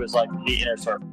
was like the inner circle.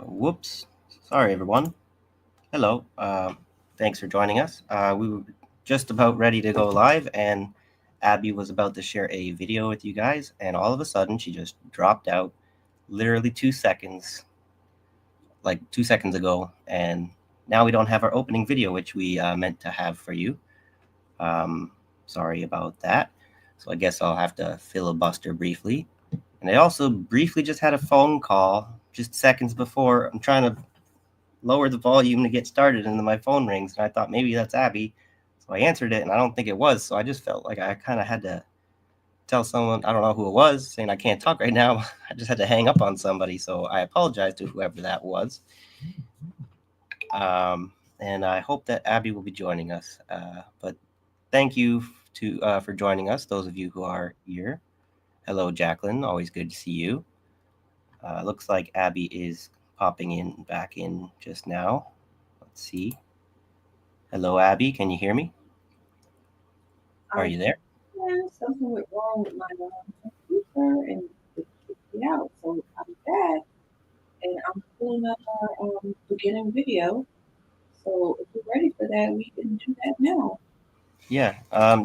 Whoops. Sorry, everyone. Hello. Thanks for joining us. We were just about ready to go live, and Abby was about to share a video with you guys, and all of a sudden, she just dropped out literally 2 seconds, like 2 seconds ago. And now we don't have our opening video, which we meant to have for you. Sorry about that. So I guess I'll have to filibuster briefly. And I also briefly just had a phone call just seconds before. I'm trying to lower the volume to get started, and then my phone rings, and I thought maybe that's Abby. So I answered it, and I don't think it was. So I just felt like I kind of had to tell someone, I don't know who it was, saying I can't talk right now. I just had to hang up on somebody. So I apologize to whoever that was. And I hope that Abby will be joining us. But thank you for joining us, those of you who are here. Hello, Jacqueline. Always good to see you. Looks like Abby is popping back in just now. Let's see. Hello, Abby. Can you hear me? Are you there? Yeah, something went wrong with my computer and it kicked me out. So I'm back and I'm pulling up our beginning video. So if you're ready for that, we can do that now. Yeah.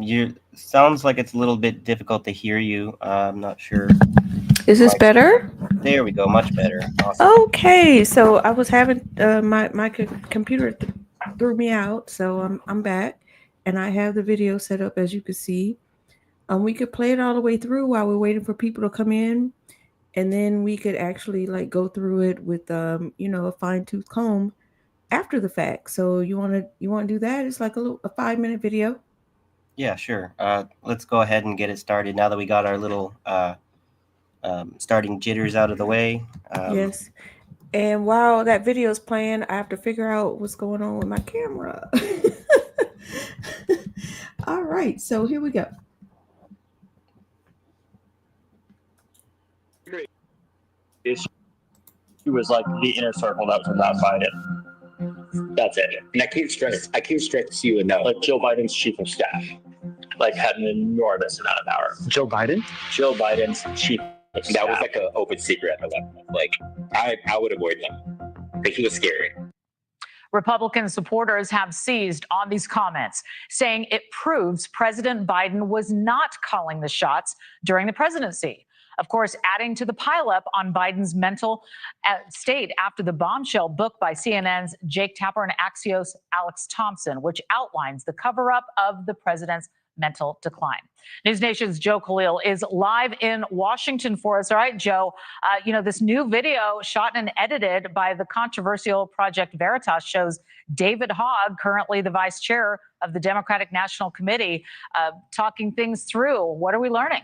You sounds like it's a little bit difficult to hear you. I'm not sure. Is this better? There we go. Much better. Awesome. Okay, so I was having my computer threw me out, so I'm back, and I have the video set up as you can see. We could play it all the way through while we're waiting for people to come in, and then we could actually like go through it with a fine tooth comb after the fact. So you want to do that? It's like a 5-minute video. Yeah, sure. Let's go ahead and get it started now that we got our little starting jitters out of the way. Yes. And while that video is playing, I have to figure out what's going on with my camera. All right, so here we go. Issue was like the inner circle that was about Biden. That's it. And I came straight to see you and know. Like Joe Biden's chief of staff, like had an enormous amount of power. Joe Biden? Joe Biden's chief of staff. That was like an open secret at that point. Like I would avoid him. Like he was scary. Republican supporters have seized on these comments, saying it proves President Biden was not calling the shots during the presidency. Of course, adding to the pileup on Biden's mental state after the bombshell book by CNN's Jake Tapper and Axios' Alex Thompson, which outlines the cover-up of the president's mental decline. News Nation's Joe Khalil is live in Washington for us. All right, Joe, this new video shot and edited by the controversial Project Veritas shows David Hogg, currently the vice chair of the Democratic National Committee, talking things through. What are we learning?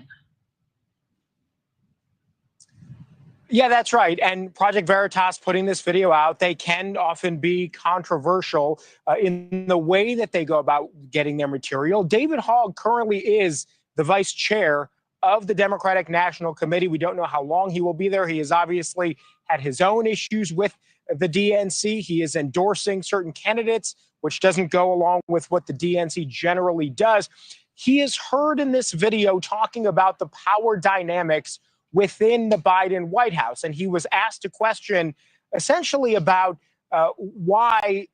Yeah, that's right. And Project Veritas putting this video out, they can often be controversial in the way that they go about getting their material. David Hogg currently is the vice chair of the Democratic National Committee. We don't know how long he will be there. He has obviously had his own issues with the DNC. He is endorsing certain candidates, which doesn't go along with what the DNC generally does. He is heard in this video talking about the power dynamics within the Biden White House. And he was asked a question essentially about why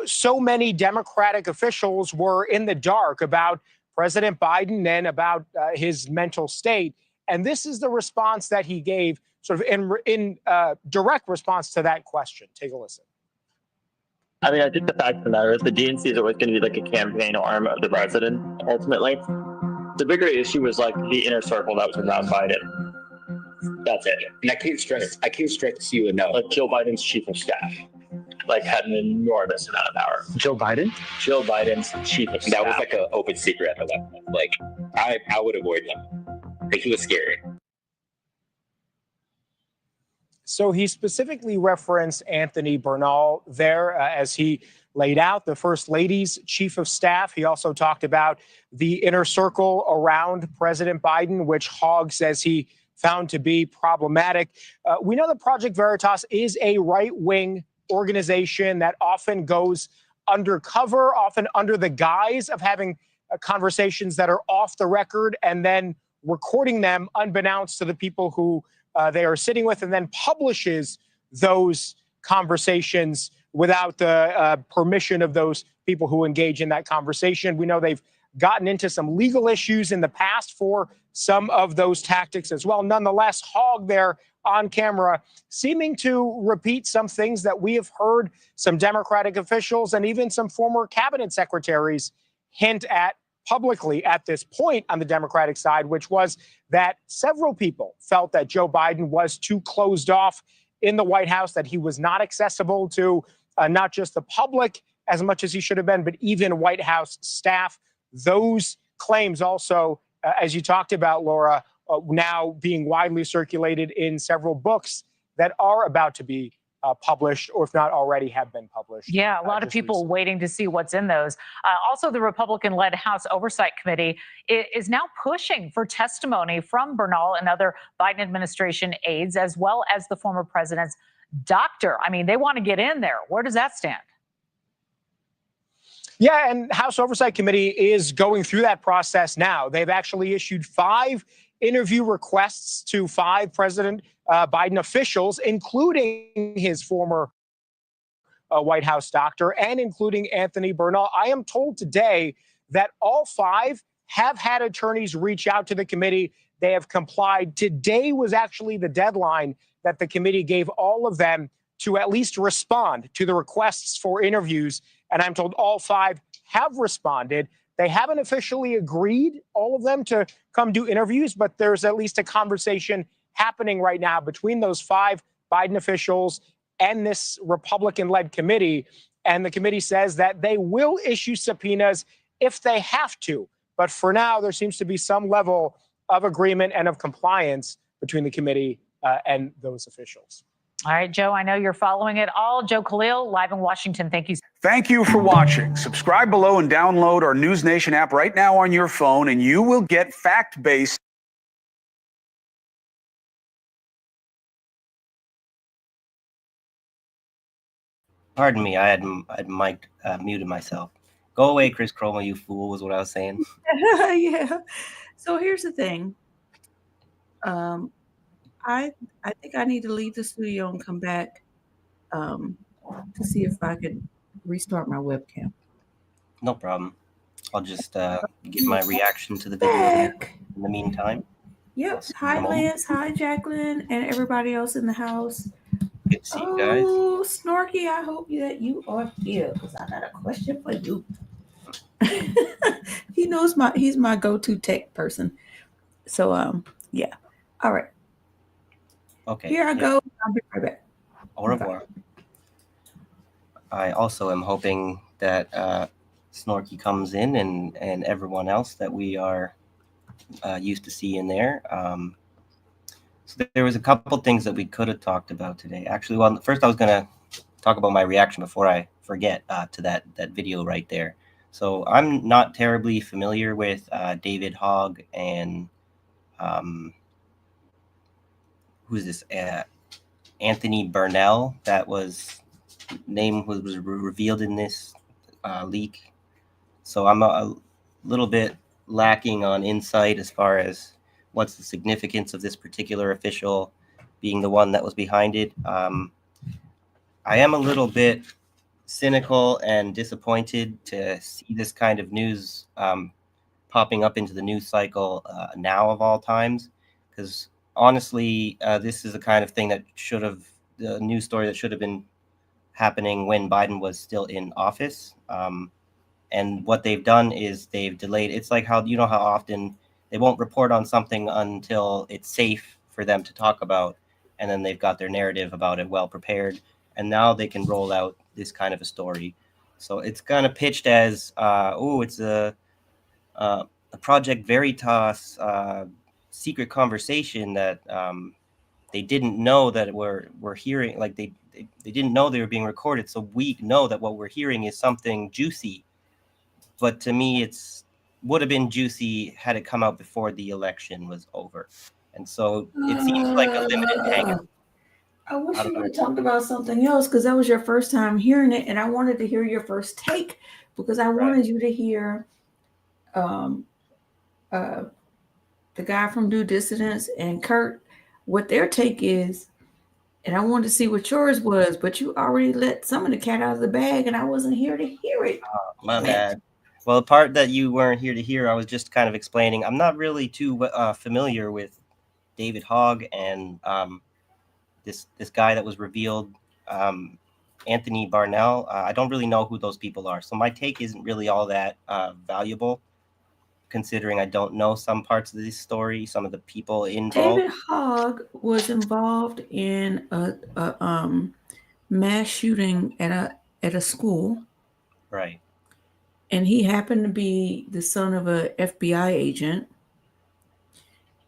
so many Democratic officials were in the dark about President Biden and about his mental state. And this is the response that he gave, sort of in direct response to that question. Take a listen. I mean, I think the fact of the matter is the DNC is always going to be like a campaign arm of the president, ultimately. The bigger issue was like the inner circle that was around Biden. That's it. And I came straight to see you and know. Like Joe Biden's chief of staff, like had an enormous amount of power. Joe Biden? Joe Biden's chief of staff. That was like an open secret at that point. Like I would avoid him. Like he was scary. So he specifically referenced Anthony Bernal there as he laid out the First Lady's chief of staff. He also talked about the inner circle around President Biden, which Hogg says he found to be problematic. We know that Project Veritas is a right-wing organization that often goes undercover, often under the guise of having conversations that are off the record and then recording them unbeknownst to the people who they are sitting with, and then publishes those conversations without the permission of those people who engage in that conversation. We know they've gotten into some legal issues in the past for some of those tactics as well. Nonetheless, Hogg there on camera seeming to repeat some things that we have heard some Democratic officials and even some former cabinet secretaries hint at publicly at this point on the Democratic side, which was that several people felt that Joe Biden was too closed off in the White House, that he was not accessible to not just the public as much as he should have been, but even White House staff. Those claims also, as you talked about, Laura, now being widely circulated in several books that are about to be published, or if not already have been published. Yeah, a lot of people recently. waiting to see what's in those. Also, the Republican-led House Oversight Committee is now pushing for testimony from Bernal and other Biden administration aides, as well as the former president's doctor. I mean, they want to get in there. Where does that stand? Yeah, and House Oversight Committee is going through that process now. They've actually issued 5 interview requests to 5 President Biden officials, including his former White House doctor and including Anthony Bernal. I am told today that all 5 have had attorneys reach out to the committee. They have complied. Today was actually the deadline that the committee gave all of them to at least respond to the requests for interviews. And I'm told all 5 have responded. They haven't officially agreed, all of them, to come do interviews, but there's at least a conversation happening right now between those 5 Biden officials and this Republican-led committee. And the committee says that they will issue subpoenas if they have to. But for now, there seems to be some level of agreement and of compliance between the committee and those officials. All right, Joe, I know you're following it all. Joe Khalil, live in Washington. Thank you. Thank you for watching. Subscribe below and download our News Nation app right now on your phone, and you will get fact-based. Pardon me, I had muted myself. Go away, Chris Chroma, you fool, was what I was saying. Yeah. So here's the thing. I think I need to leave the studio and come back to see if I can restart my webcam. No problem. I'll just give my reaction to the video in the meantime. Yep. Hi, Lance. Hi, Jacqueline, and everybody else in the house. Good to see you guys. Oh, Snorky, I hope that you are here because I got a question for you. He's my go-to tech person. So yeah. All right. Okay. Here I go. I'll be right back. Au revoir. I also am hoping that Snorky comes in and everyone else that we are used to seeing there. So there was a couple things that we could have talked about today. Actually, well, first I was going to talk about my reaction before I forget to that video right there. So I'm not terribly familiar with David Hogg and who's this? Anthony Bernal. That name was revealed in this leak. So I'm a little bit lacking on insight as far as what's the significance of this particular official being the one that was behind it. I am a little bit cynical and disappointed to see this kind of news popping up into the news cycle now of all times, because honestly, this is the kind of thing that the news story that should have been happening when Biden was still in office. And what they've done is they've delayed. It's like how often they won't report on something until it's safe for them to talk about, and then they've got their narrative about it well prepared, and now they can roll out this kind of a story. So it's kind of pitched as, it's a Project Veritas secret conversation that they didn't know that we're hearing. Like they didn't know they were being recorded. So we know that what we're hearing is something juicy. But to me, would have been juicy had it come out before the election was over. And so it seems like a limited hangout. I wish you would have talked about something else, because that was your first time hearing it, and I wanted to hear your first take, because I wanted you to hear the guy from Due Dissidence and Kurt, what their take is, and I wanted to see what yours was, but you already let some of the cat out of the bag, and I wasn't here to hear it. My bad. Well, the part that you weren't here to hear, I was just kind of explaining. I'm not really too familiar with David Hogg and this guy that was revealed, Anthony Bernal. I don't really know who those people are, so my take isn't really all that valuable, considering I don't know some parts of this story, some of the people involved. David Hogg was involved in a mass shooting at a school. Right. And he happened to be the son of a FBI agent,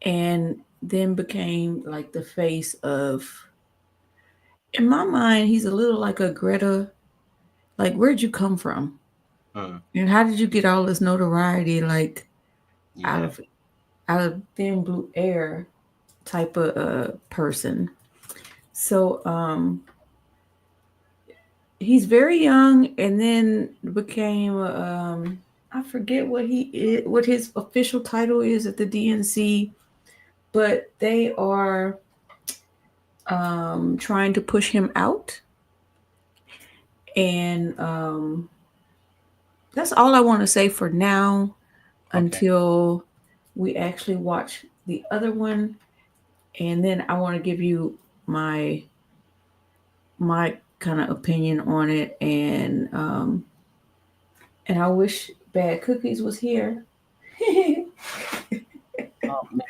and then became like the face of in my mind, he's a little like a Greta. Like, where'd you come from? And how did you get all this notoriety? Like, Yeah. out of thin blue air type of person. So he's very young, and then became I forget what his official title is at the DNC, but they are trying to push him out, and that's all I want to say for now until we actually watch the other one, and then I want to give you my kind of opinion on it, and I wish Bad Cookies was here. Maybe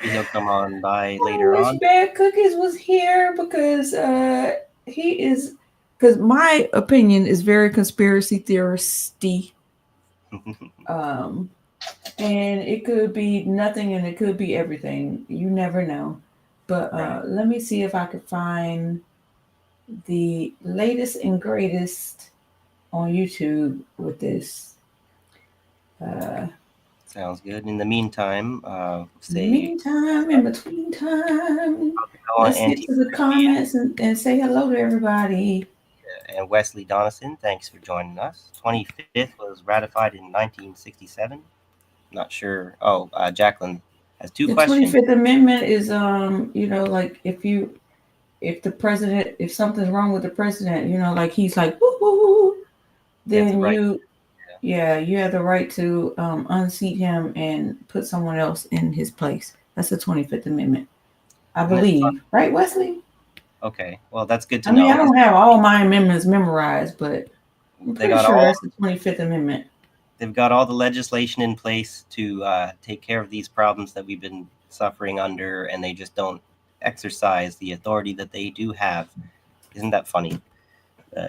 he'll come on by I later wish on. Bad Cookies was here because he is. Because my opinion is very conspiracy theoristy. And it could be nothing and it could be everything. You never know. But let me see if I could find the latest and greatest on YouTube with this. Sounds good. In the meantime, in between time, let's get to the comments and say hello to everybody. And Wesley Donison, thanks for joining us. 25th was ratified in 1967. Not sure. Oh, Jacqueline has two questions. The 25th Amendment is, like if the president, if something's wrong with the president, like he's like, woo, woo, woo, then you have the right to unseat him and put someone else in his place. That's the 25th Amendment, I believe. Right, Wesley? Okay, well, that's good to know. I don't have all my amendments memorized, but I'm pretty sure that's the 25th Amendment. They've got all the legislation in place to take care of these problems that we've been suffering under, and they just don't exercise the authority that they do have. Isn't that funny?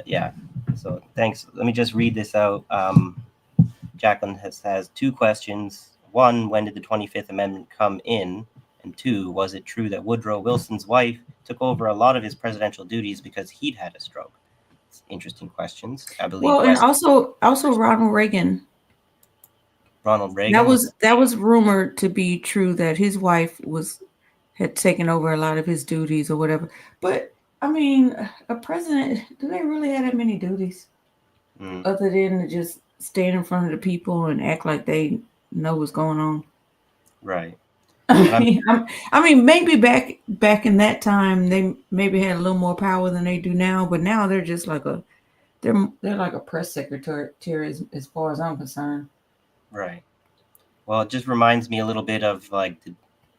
Yeah. So thanks. Let me just read this out. Jacqueline has two questions. One, when did the 25th Amendment come in? And two, was it true that Woodrow Wilson's wife took over a lot of his presidential duties because he'd had a stroke? It's interesting questions. I believe. Well, and also Ronald Reagan. That was rumored to be true, that his wife had taken over a lot of his duties or whatever. But I mean, a president, do they really have that many duties other than just stand in front of the people and act like they know what's going on? Right. I mean, maybe back in that time they maybe had a little more power than they do now, but now they're just like they're like a press secretary as far as I'm concerned. Right. Well, it just reminds me a little bit of like the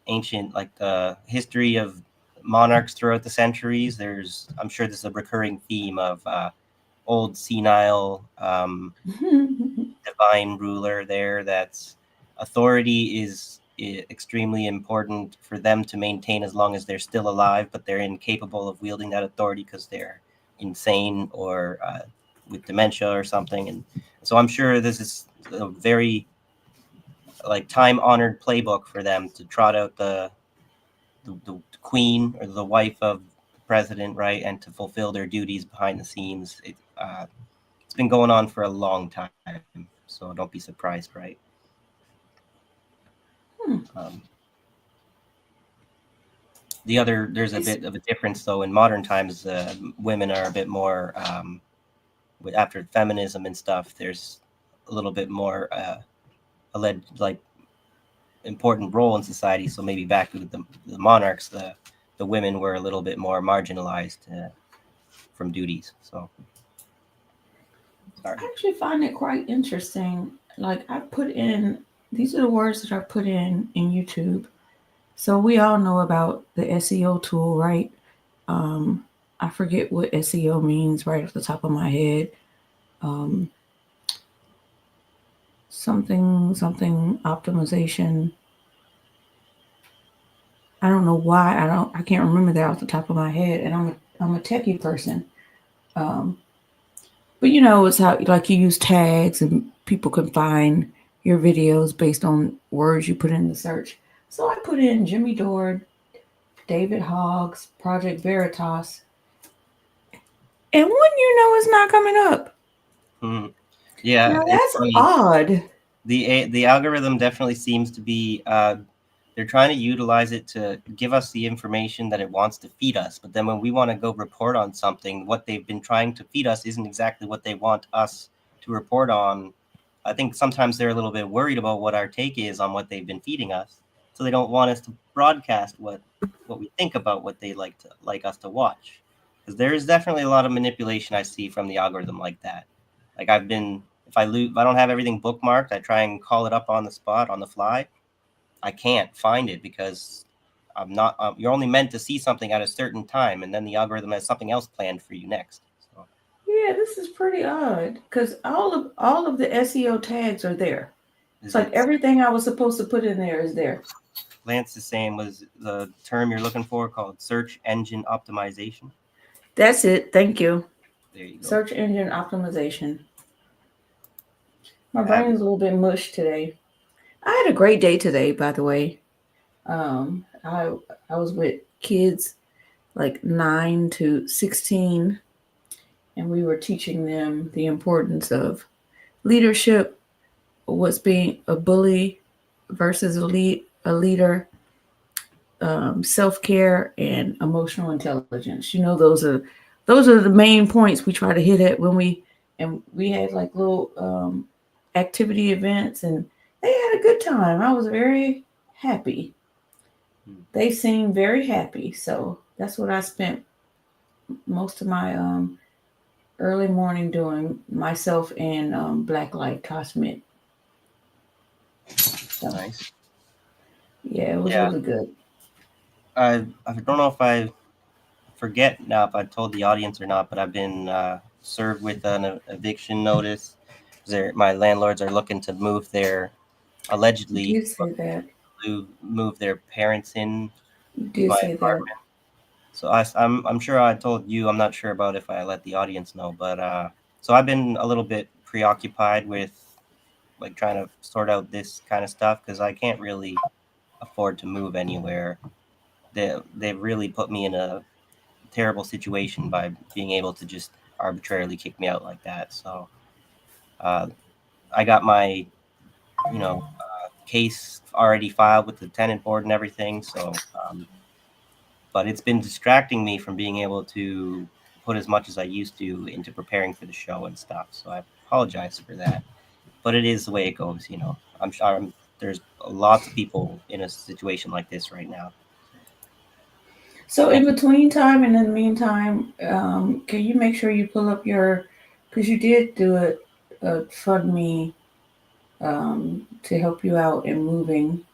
ancient, like the history of monarchs throughout the centuries. I'm sure there's a recurring theme of old senile divine ruler there. That's authority is extremely important for them to maintain as long as they're still alive, but they're incapable of wielding that authority because they're insane or with dementia or something. And so I'm sure this is a very like time-honored playbook for them to trot out the queen or the wife of the president, right, and to fulfill their duties behind the scenes. It's been going on for a long time, so don't be surprised, right? There's a bit of a difference though. In modern times, women are a bit more after feminism and stuff. There's a little bit more alleged like important role in society. So maybe back with the monarchs, the women were a little bit more marginalized from duties. So sorry. I actually find it quite interesting. Like I put in, these are the words that I put in YouTube. So we all know about the SEO tool, right? I forget what SEO means right off the top of my head. Something optimization. I don't know why I can't remember that off the top of my head, and I'm a techie person. But it's how like you use tags and people can find your videos based on words you put in the search. So I put in Jimmy Dore, David Hogg's Project Veritas, And when you know it's not coming up. Hmm. Yeah, Now it's that's funny. odd. The algorithm definitely seems to be they're trying to utilize it to give us the information that it wants to feed us, but then when we want to go report on something, what they've been trying to feed us isn't exactly what they want us to report on. I think sometimes they're a little bit worried about what our take is on what they've been feeding us, so they don't want us to broadcast what we think about what they like us to watch, because there is definitely a lot of manipulation I see from the algorithm like that. Like if I don't have everything bookmarked, I try and call it up on the spot on the fly. I can't find it because I'm not. You're only meant to see something at a certain time, and then the algorithm has something else planned for you next. So, Yeah, this is pretty odd because all of the SEO tags are there. It's like everything I was supposed to put in there is there. Lance is saying, was the term you're looking for called search engine optimization? That's it. Thank you. There you go. Search engine optimization. My brain is a little bit mush today. I had a great day today, by the way. I was with kids like 9 to 16, and we were teaching them the importance of leadership, what's being a bully versus a leader, self-care, and emotional intelligence. You know, those are the main points we try to hit at when we had like little activity events, and they had a good time. I was very happy. They seemed very happy, so that's what I spent most of my early morning doing, myself and Blacklight Cosmet. So, nice. Yeah, it was really good. I don't know if I forget now if I told the audience or not, but I've been served with an eviction notice. My landlords are looking to move their allegedly You did say that. move their parents in You did my say apartment. So I'm sure I told you. I'm not sure about if I let the audience know, but so I've been a little bit preoccupied with like trying to sort out this kind of stuff because I can't really afford to move anywhere. They've really put me in a terrible situation by being able to just arbitrarily kick me out like that. So I got my case already filed with the tenant board and everything. So but it's been distracting me from being able to put as much as I used to into preparing for the show and stuff. So I apologize for that, but it is the way it goes. I'm sure there's lots of people in a situation like this right now. So in between time and in the meantime, can you make sure you pull up because you did do a fund me to help you out in moving.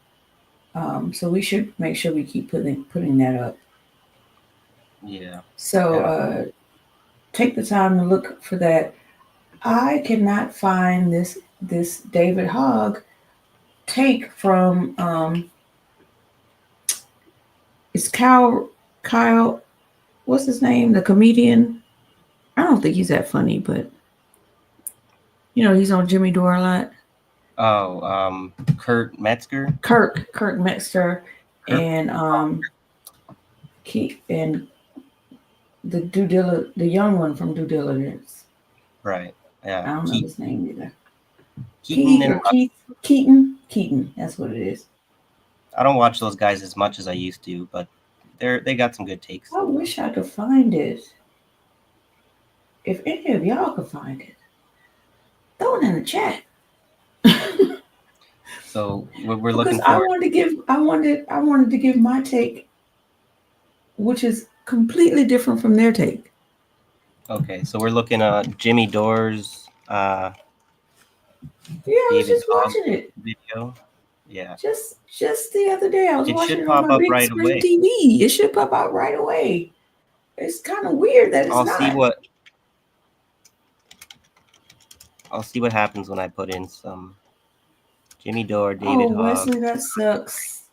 So we should make sure we keep putting that up. Yeah. So take the time to look for that. I cannot find this David Hogg take from it's Kyle, what's his name? The comedian. I don't think he's that funny, but he's on Jimmy Dore a lot. Oh, Kurt Metzger. Kurt Metzger, and the young one from Due Diligence. Right. Yeah. I don't know his name either. Keaton. Keaton. That's what it is. I don't watch those guys as much as I used to, but they got some good takes. I wish I could find it. If any of y'all could find it, throw it in the chat. So we're looking for. I wanted to give my take, which is completely different from their take. Okay, so we're looking at Jimmy Dore's. Yeah, I was just watching it. Video. Yeah. Just the other day, I was watching it on my big screen away. TV. It should pop out right away. It's kind of weird that it's not. I'll see what happens when I put in some Jimmy Dore, David Hogg. Wesley, that sucks.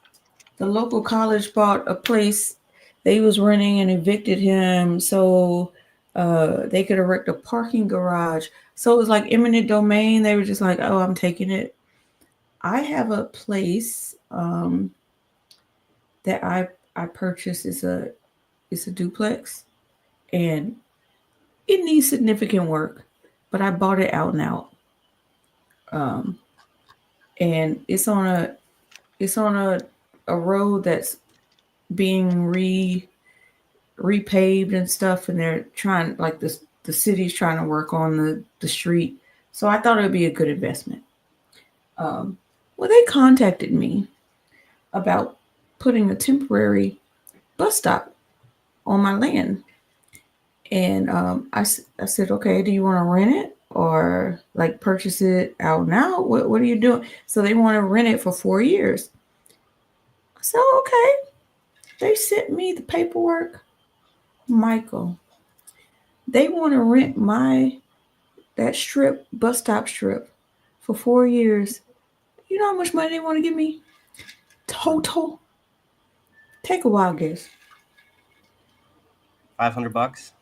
The local college bought a place they was renting and evicted him, so they could erect a parking garage. So it was like eminent domain. They were just like, "Oh, I'm taking it." I have a place that I purchased. It's a duplex, and it needs significant work, but I bought it out and out. And it's on a road that's being repaved and stuff, and they're trying, like, the city's trying to work on the street. So I thought it would be a good investment. Well, they contacted me about putting a temporary bus stop on my land. And I said, okay, do you want to rent it or like purchase it out now? What are you doing? So they want to rent it for 4 years. So, okay. They sent me the paperwork. Michael, they want to rent that bus stop strip for 4 years. You know how much money they want to give me? Total. Take a wild guess. $500.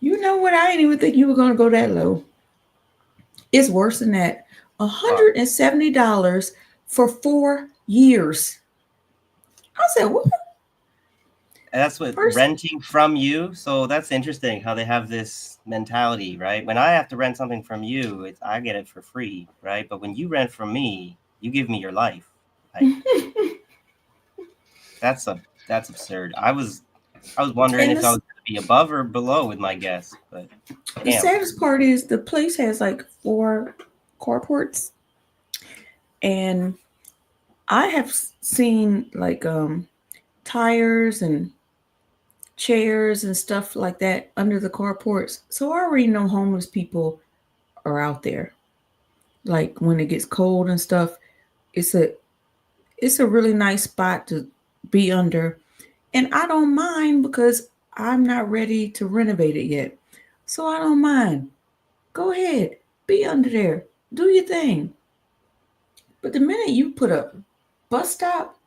You know what? I didn't even think you were going to go that low. It's worse than that. $170 for 4 years. I said, what? And that's what renting from you. So that's interesting how they have this mentality, right? When I have to rent something from you, I get it for free, right? But when you rent from me, you give me your life. Like, that's absurd. I was wondering if I was going to be above or below with my guess, but the saddest part is the place has like 4 carports, and I have seen like tires and chairs and stuff like that under the carports. So I already know homeless people are out there. Like when it gets cold and stuff, it's a really nice spot to be under. And I don't mind because I'm not ready to renovate it yet. So I don't mind. Go ahead, be under there, do your thing. But the minute you put a bus stop,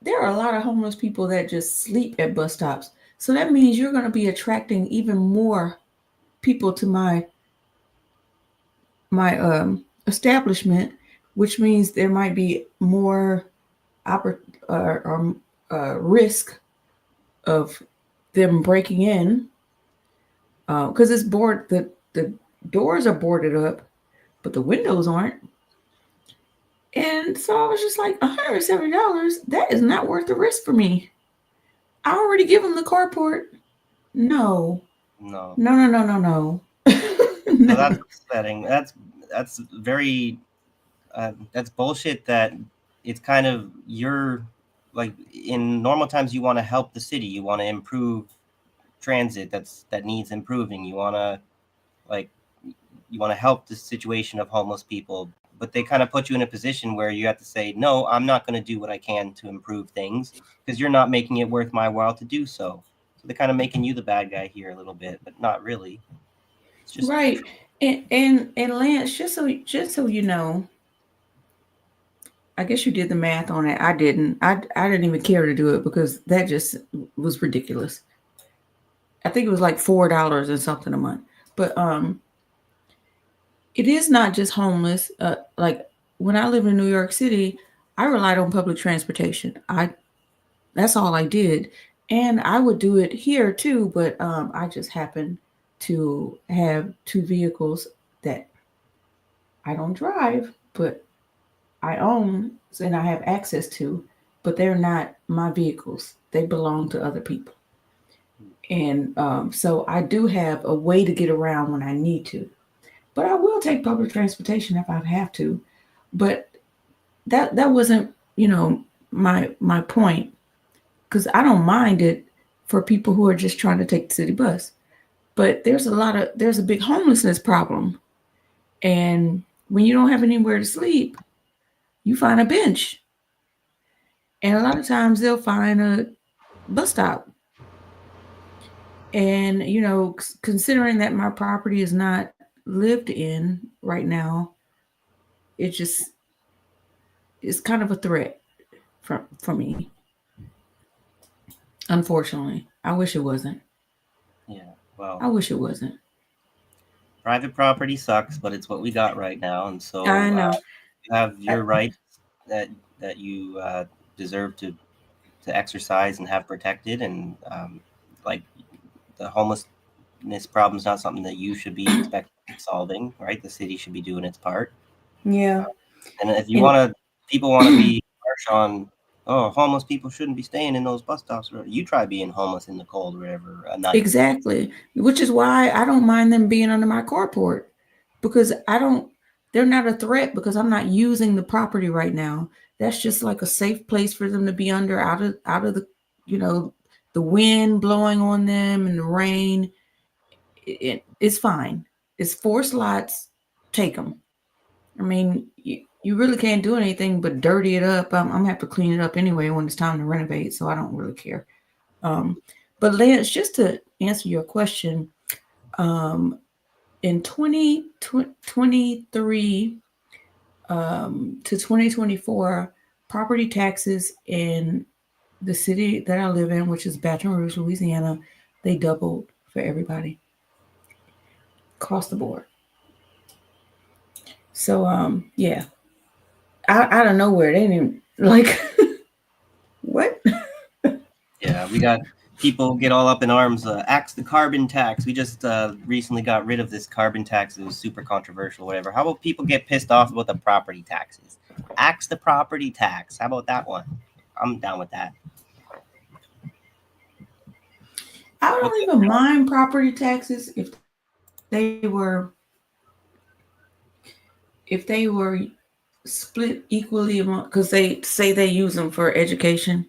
there are a lot of homeless people that just sleep at bus stops. So that means you're going to be attracting even more people to my establishment, which means there might be more risk of them breaking in, because it's board. The doors are boarded up, but the windows aren't. And so I was just like, $170, that is not worth the risk for me. I already give them the carport. No. No. No. No, that's upsetting. That's very that's bullshit. That it's kind of like in normal times you want to help the city, you want to improve transit that needs improving. You want to help the situation of homeless people, but they kind of put you in a position where you have to say, no, I'm not going to do what I can to improve things because you're not making it worth my while to do so. So they're kind of making you the bad guy here a little bit, but not really. It's just right. And Lance, just so you know, I guess you did the math on it. I didn't. I didn't even care to do it because that just was ridiculous. I think it was like $4 and something a month. But it is not just homeless. Like when I lived in New York City, I relied on public transportation. That's all I did, and I would do it here too. But I just happened to have 2 vehicles that I don't drive, but I own and I have access to, but they're not my vehicles. They belong to other people. And so I do have a way to get around when I need to. But I will take public transportation if I have to. But that wasn't, my point, because I don't mind it for people who are just trying to take the city bus. But there's a big homelessness problem. And when you don't have anywhere to sleep, you find a bench. And a lot of times they'll find a bus stop. And, considering that my property is not lived in right now, it's kind of a threat for me. Unfortunately, I wish it wasn't. Yeah, well, I wish it wasn't. Private property sucks, but it's what we got right now, and so I know. You have your rights that you deserve to exercise and have protected, and like the homeless this problem's not something that you should be expecting solving, right? The city should be doing its part. Yeah. And if you want to, people want to be harsh on, oh, homeless people shouldn't be staying in those bus stops. You try being homeless in the cold or whatever a night. Exactly. Which is why I don't mind them being under my carport, because they're not a threat because I'm not using the property right now. That's just like a safe place for them to be under, out of the, the wind blowing on them and the rain. It's fine. It's 4 slots. Take them. I mean, you really can't do anything but dirty it up. I'm gonna have to clean it up anyway when it's time to renovate, so I don't really care. But Lance, just to answer your question, in 2023 to 2024, property taxes in the city that I live in, which is Baton Rouge, Louisiana, they doubled for everybody across the board. So yeah, out of nowhere, they didn't like what? Yeah, we got people get all up in arms. Axe the carbon tax. We just recently got rid of this carbon tax. It was super controversial, whatever. How about people get pissed off about the property taxes? Axe the property tax. How about that one? I'm down with that. I don't even mind property taxes if they were split equally among, because they say they use them for education.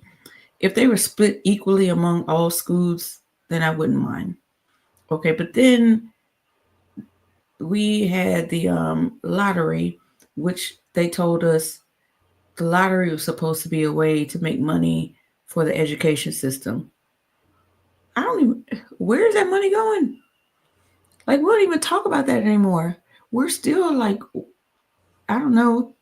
If they were split equally among all schools, then I wouldn't mind. Okay, but then we had the lottery, which they told us the lottery was supposed to be a way to make money for the education system. I don't even, where is that money going? Like, we don't even talk about that anymore. We're still like, I don't know,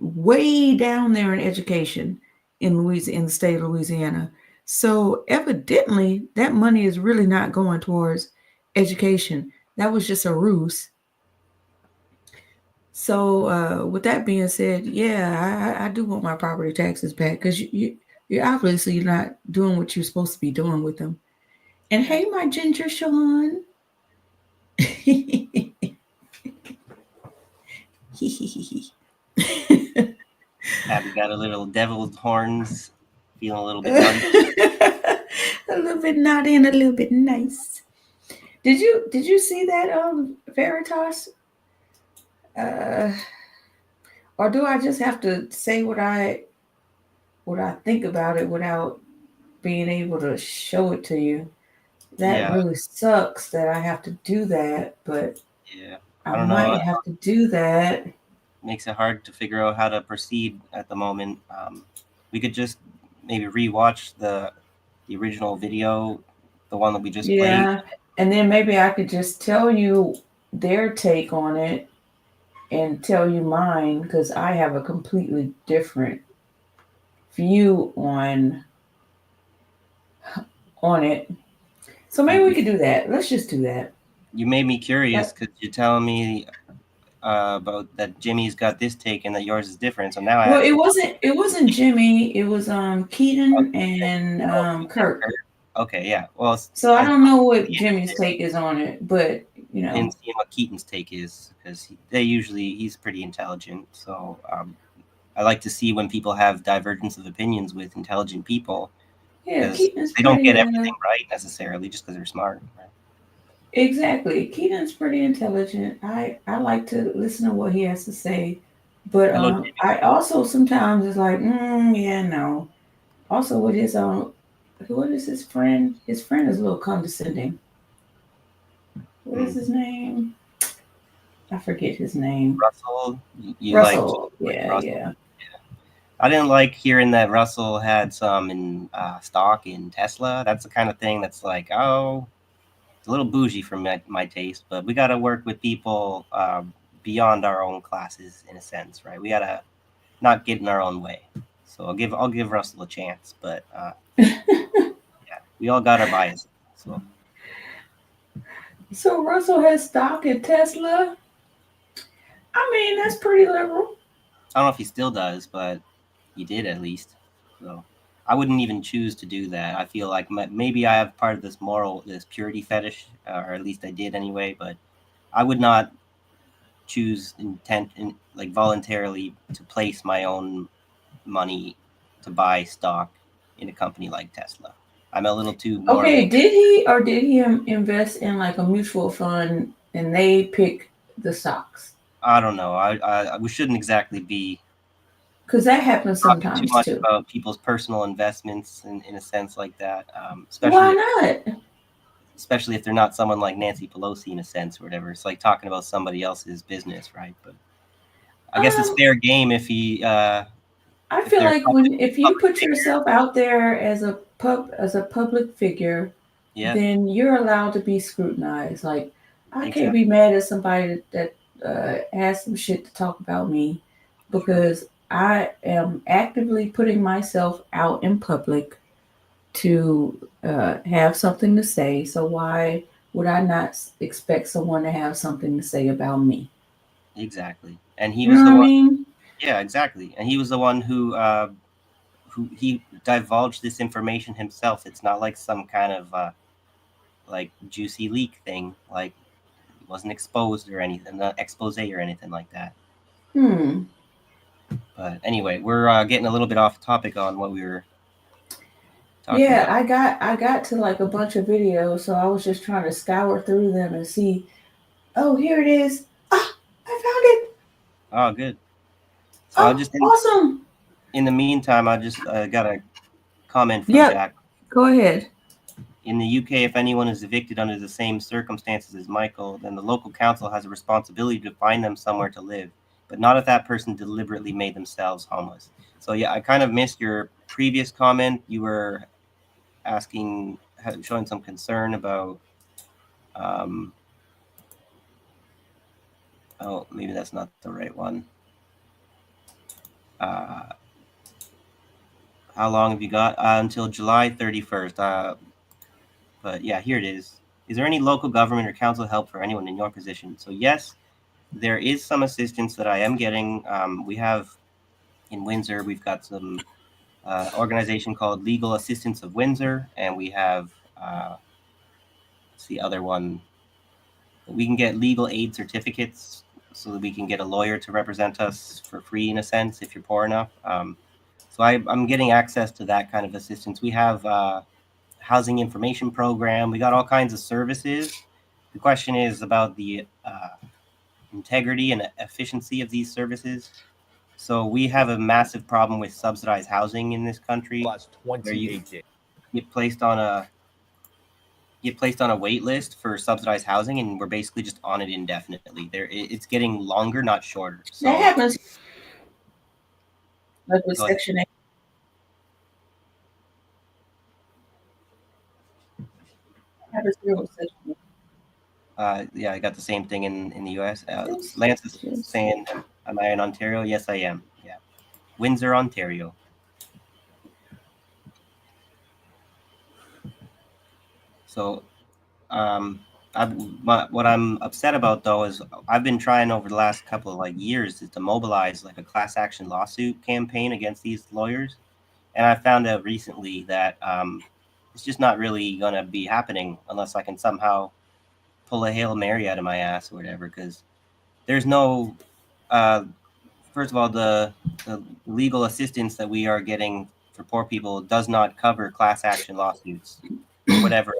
way down there in education in the state of Louisiana. So evidently that money is really not going towards education. That was just a ruse. So with that being said, yeah, I do want my property taxes back, because you're obviously not doing what you're supposed to be doing with them. And hey, my ginger Sean. Abby got a little devil's horns, feeling a little bit naughty. A little bit naughty and a little bit nice. Did you see that Veritas? Or do I just have to say what I think about it without being able to show it to you? That really sucks that I have to do that, but yeah, I might have to do that. Makes it hard to figure out how to proceed at the moment. We could just maybe rewatch the original video, the one that we just played. And then maybe I could just tell you their take on it and tell you mine, because I have a completely different view on it. So maybe we could do that. Let's just do that. You made me curious because you're telling me about that Jimmy's got this take and that yours is different. So now it wasn't Jimmy. It was Keaton and Kirk. Okay, yeah. Well, so I don't know what Jimmy's take is on it, but you know, and see what Keaton's take is, because he's pretty intelligent. So I like to see when people have divergence of opinions with intelligent people. Yeah, Keaton's they don't get everything right necessarily just because they're smart. Right? Exactly. Keaton's pretty intelligent. I like to listen to what he has to say, but I also sometimes is like, yeah, no. Also, with his what is his friend? His friend is a little condescending. What is his name? I forget his name. Russell. Russell. Russell. Yeah. I didn't like hearing that Russell had some in stock in Tesla. That's the kind of thing that's like, oh, it's a little bougie for my taste. But we got to work with people beyond our own classes, in a sense, right? We got to not get in our own way. So I'll give Russell a chance, but yeah, we all got our biases. So Russell has stock in Tesla. I mean, that's pretty liberal. I don't know if he still does, but he did at least. So I wouldn't even choose to do that. I feel like maybe I have part of this purity fetish, or at least I did anyway. But I would not choose like voluntarily to place my own money to buy stock in a company like Tesla. I'm a little too morbid. Okay, did he invest in like a mutual fund and they pick the stocks? I don't know. We shouldn't exactly be Because that happens talking too sometimes much too. about people's personal investments in a sense like that. Why not? Especially if they're not someone like Nancy Pelosi in a sense or whatever. It's like talking about somebody else's business, right? But I guess it's fair game if he. I feel like if you put yourself out there as a public figure, then you're allowed to be scrutinized. Like I can't be mad at somebody that has some shit to talk about me because I am actively putting myself out in public to have something to say. So why would I not expect someone to have something to say about me? Exactly, and he was the one. Yeah, exactly, and he was the one who he divulged this information himself. It's not like some kind of like juicy leak thing. Like it wasn't exposed or anything, not expose or anything like that. But anyway, we're getting a little bit off topic on what we were talking about. I got to like a bunch of videos, so I was just trying to scour through them and see. Oh, here it is. Ah, I found it. Oh, good. So awesome. In the meantime, I just got a comment from Jack. Go ahead. In the UK, if anyone is evicted under the same circumstances as Michael, then the local council has a responsibility to find them somewhere to live, but not if that person deliberately made themselves homeless. So yeah, I kind of missed your previous comment. You were asking, showing some concern about, oh, maybe that's not the right one. How long have you got? Until July 31st. But yeah, here it is. Is there any local government or council help for anyone in your position? So yes, there is some assistance that I am getting. We have in Windsor, we've got some organization called Legal Assistance of Windsor, and we have what's the other one? We can get legal aid certificates so that we can get a lawyer to represent us for free in a sense if you're poor enough. So I'm getting access to that kind of assistance. We have housing information program. We got all kinds of services. The question is about the integrity and efficiency of these services. So we have a massive problem with subsidized housing in this country. Where you get placed on a wait list for subsidized housing, and we're basically just on it indefinitely. It's getting longer, not shorter. So that happens. Like with Section 8. Yeah, I got the same thing in the U.S. Lance is saying, "Am I in Ontario?" Yes, I am. Yeah, Windsor, Ontario. So, what I'm upset about though is I've been trying over the last couple of years to mobilize like a class action lawsuit campaign against these lawyers, and I found out recently that it's just not really going to be happening unless I can somehow pull a Hail Mary out of my ass or whatever, because there's no first of all, the legal assistance that we are getting for poor people does not cover class action lawsuits for whatever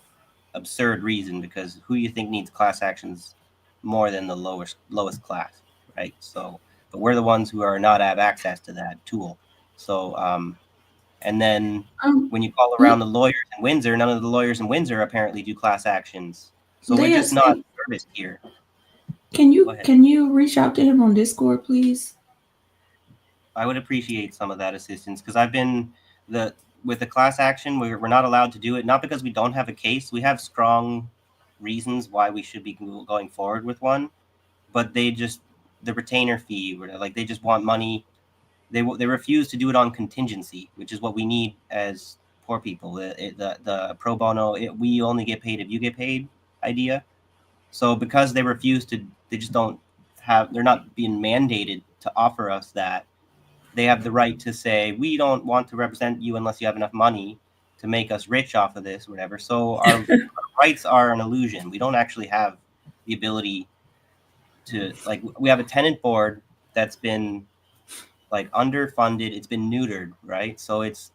absurd reason, because who you think needs class actions more than the lowest class, right? So, but we're the ones who are not have access to that tool. So, and then when you call around the lawyers in Windsor, none of the lawyers in Windsor apparently do class actions. So we're just not serviced here. Can you reach out to him on Discord, please? I would appreciate some of that assistance, because I've been with the class action, we're not allowed to do it, not because we don't have a case. We have strong reasons why we should be going forward with one, but the retainer fee, like they just want money. They refuse to do it on contingency, which is what we need as poor people. The pro bono, we only get paid if you get paid idea. So because they just don't have, they're not being mandated to offer us that. they have the right to say, we don't want to represent you unless you have enough money to make us rich off of this, or whatever. So our rights are an illusion. We don't actually have the ability to, like, we have a tenant board that's been like underfunded. It's been neutered, right? So it's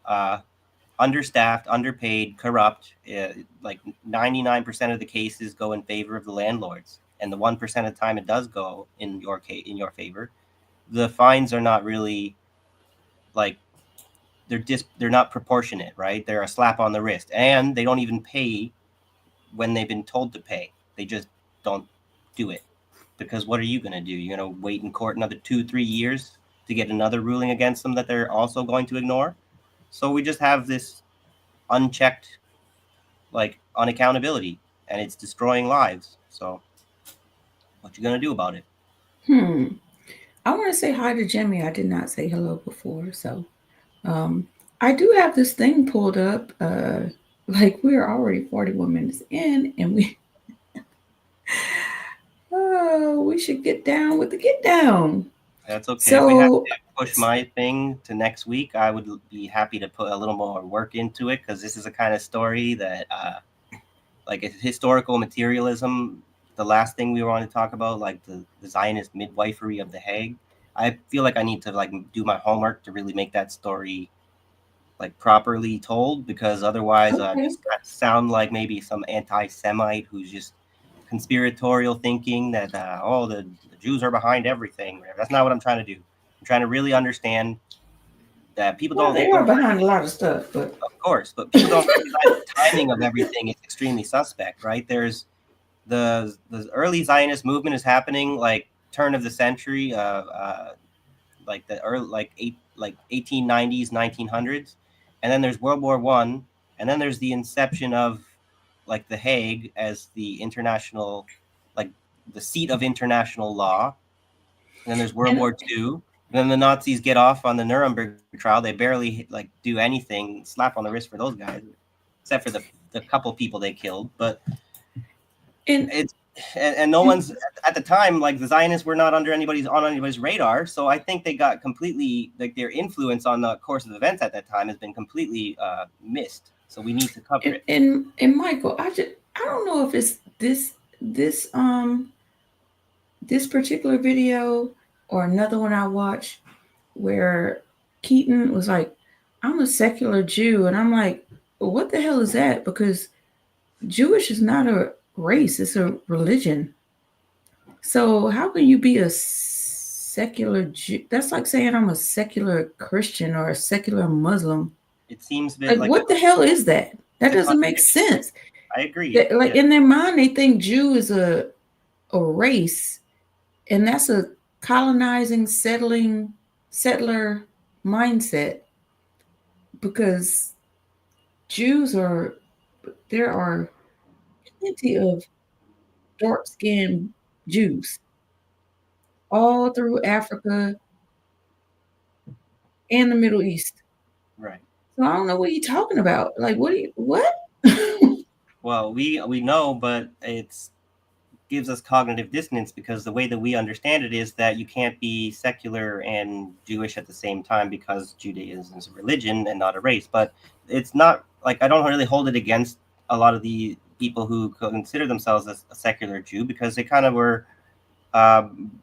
understaffed, underpaid, corrupt. Like 99% of the cases go in favor of the landlords, and the 1% of the time it does go in your favor. The fines are not really like they're not proportionate, right? They're a slap on the wrist, and they don't even pay when they've been told to pay. They just don't do it, because what are you going to do? You're going to wait in court another 2-3 years to get another ruling against them that they're also going to ignore. So we just have this unchecked like unaccountability, and it's destroying lives. So what you going to do about it? I want to say hi to Jimmy. I did not say hello before, so I do have this thing pulled up. Like we're already 41 minutes in, and we should get down with the get down. That's okay. So, if we have to push my thing to next week, I would be happy to put a little more work into it, because this is a kind of story that, like, it's historical materialism. The last thing we want to talk about, like the Zionist midwifery of the Hague. I feel like I need to like do my homework to really make that story like properly told, because otherwise I just sound like maybe some anti-Semite who's just conspiratorial thinking that the Jews are behind everything. That's not what I'm trying to do. I'm trying to really understand that people don't. They are behind a lot of stuff, but of course, but people don't realize the timing of everything is extremely suspect, right? There's the early Zionist movement is happening like turn of the century, like the early 1890s, 1900s, and then there's World War I, and then there's the inception of like the Hague as the international, like the seat of international law. And then there's World War II. And then the Nazis get off on the Nuremberg trial. They barely like do anything, slap on the wrist for those guys, except for the couple people they killed. But it's and no one's at the time, like the Zionists were not on anybody's radar. So I think they got completely, like, their influence on the course of events at that time has been completely missed. So we need to cover it. And Michael, I don't know if it's this particular video or another one I watched where Keaton was like, I'm a secular Jew, and I'm like, what the hell is that? Because Jewish is not a race, it's a religion. So how can you be a secular Jew? That's like saying I'm a secular Christian or a secular Muslim. It seems a bit like what the hell is that? That doesn't make sense. I agree. Like in their mind, they think Jew is a race, and that's a colonizing, settler mindset. Because there are plenty of dark-skinned Jews all through Africa and the Middle East. Right. So I don't know what you're talking about. Like, what? Well, we know, but it's gives us cognitive dissonance, because the way that we understand it is that you can't be secular and Jewish at the same time, because Judaism is a religion and not a race. But it's not like, I don't really hold it against a lot of the people who consider themselves a secular Jew, because they kind of were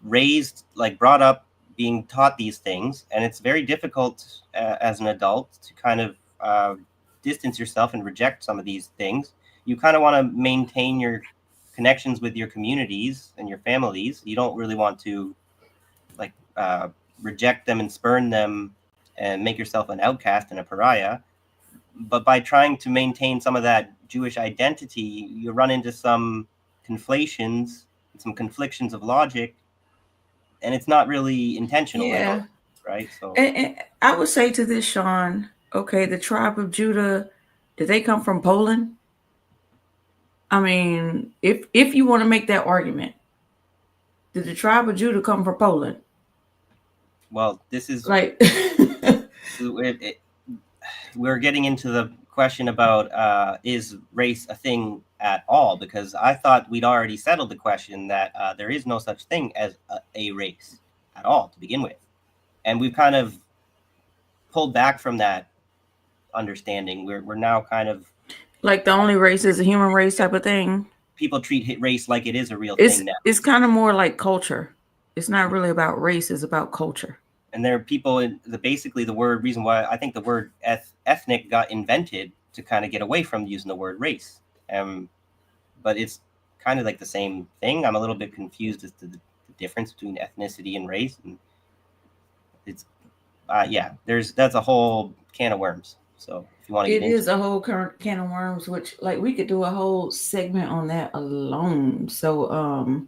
raised, like brought up being taught these things, and it's very difficult as an adult to kind of distance yourself and reject some of these things. You kind of want to maintain your connections with your communities and your families. You don't really want to like reject them and spurn them and make yourself an outcast and a pariah. But by trying to maintain some of that Jewish identity, you run into some conflations, some conflictions of logic, and it's not really intentional. Yeah. Right. So and I would say to this, Sean, okay, the tribe of Judah, did they come from Poland? I mean, if you want to make that argument, did the tribe of Judah come from Poland? Well, this is like we're getting into the question about is race a thing at all? Because I thought we'd already settled the question that there is no such thing as a race at all to begin with. And we've kind of pulled back from that understanding. We're now kind of like the only race is a human race type of thing. People treat race like it is a real It's thing now. it's kind of more like culture. It's not really about race. It's about culture. And there are people in basically the reason why I think the word ethnic got invented to kind of get away from using the word race. But it's kind of like the same thing. I'm a little bit confused as to the difference between ethnicity and race. And it's that's a whole can of worms. So if you want to It is a whole current can of worms, which like we could do a whole segment on that alone. So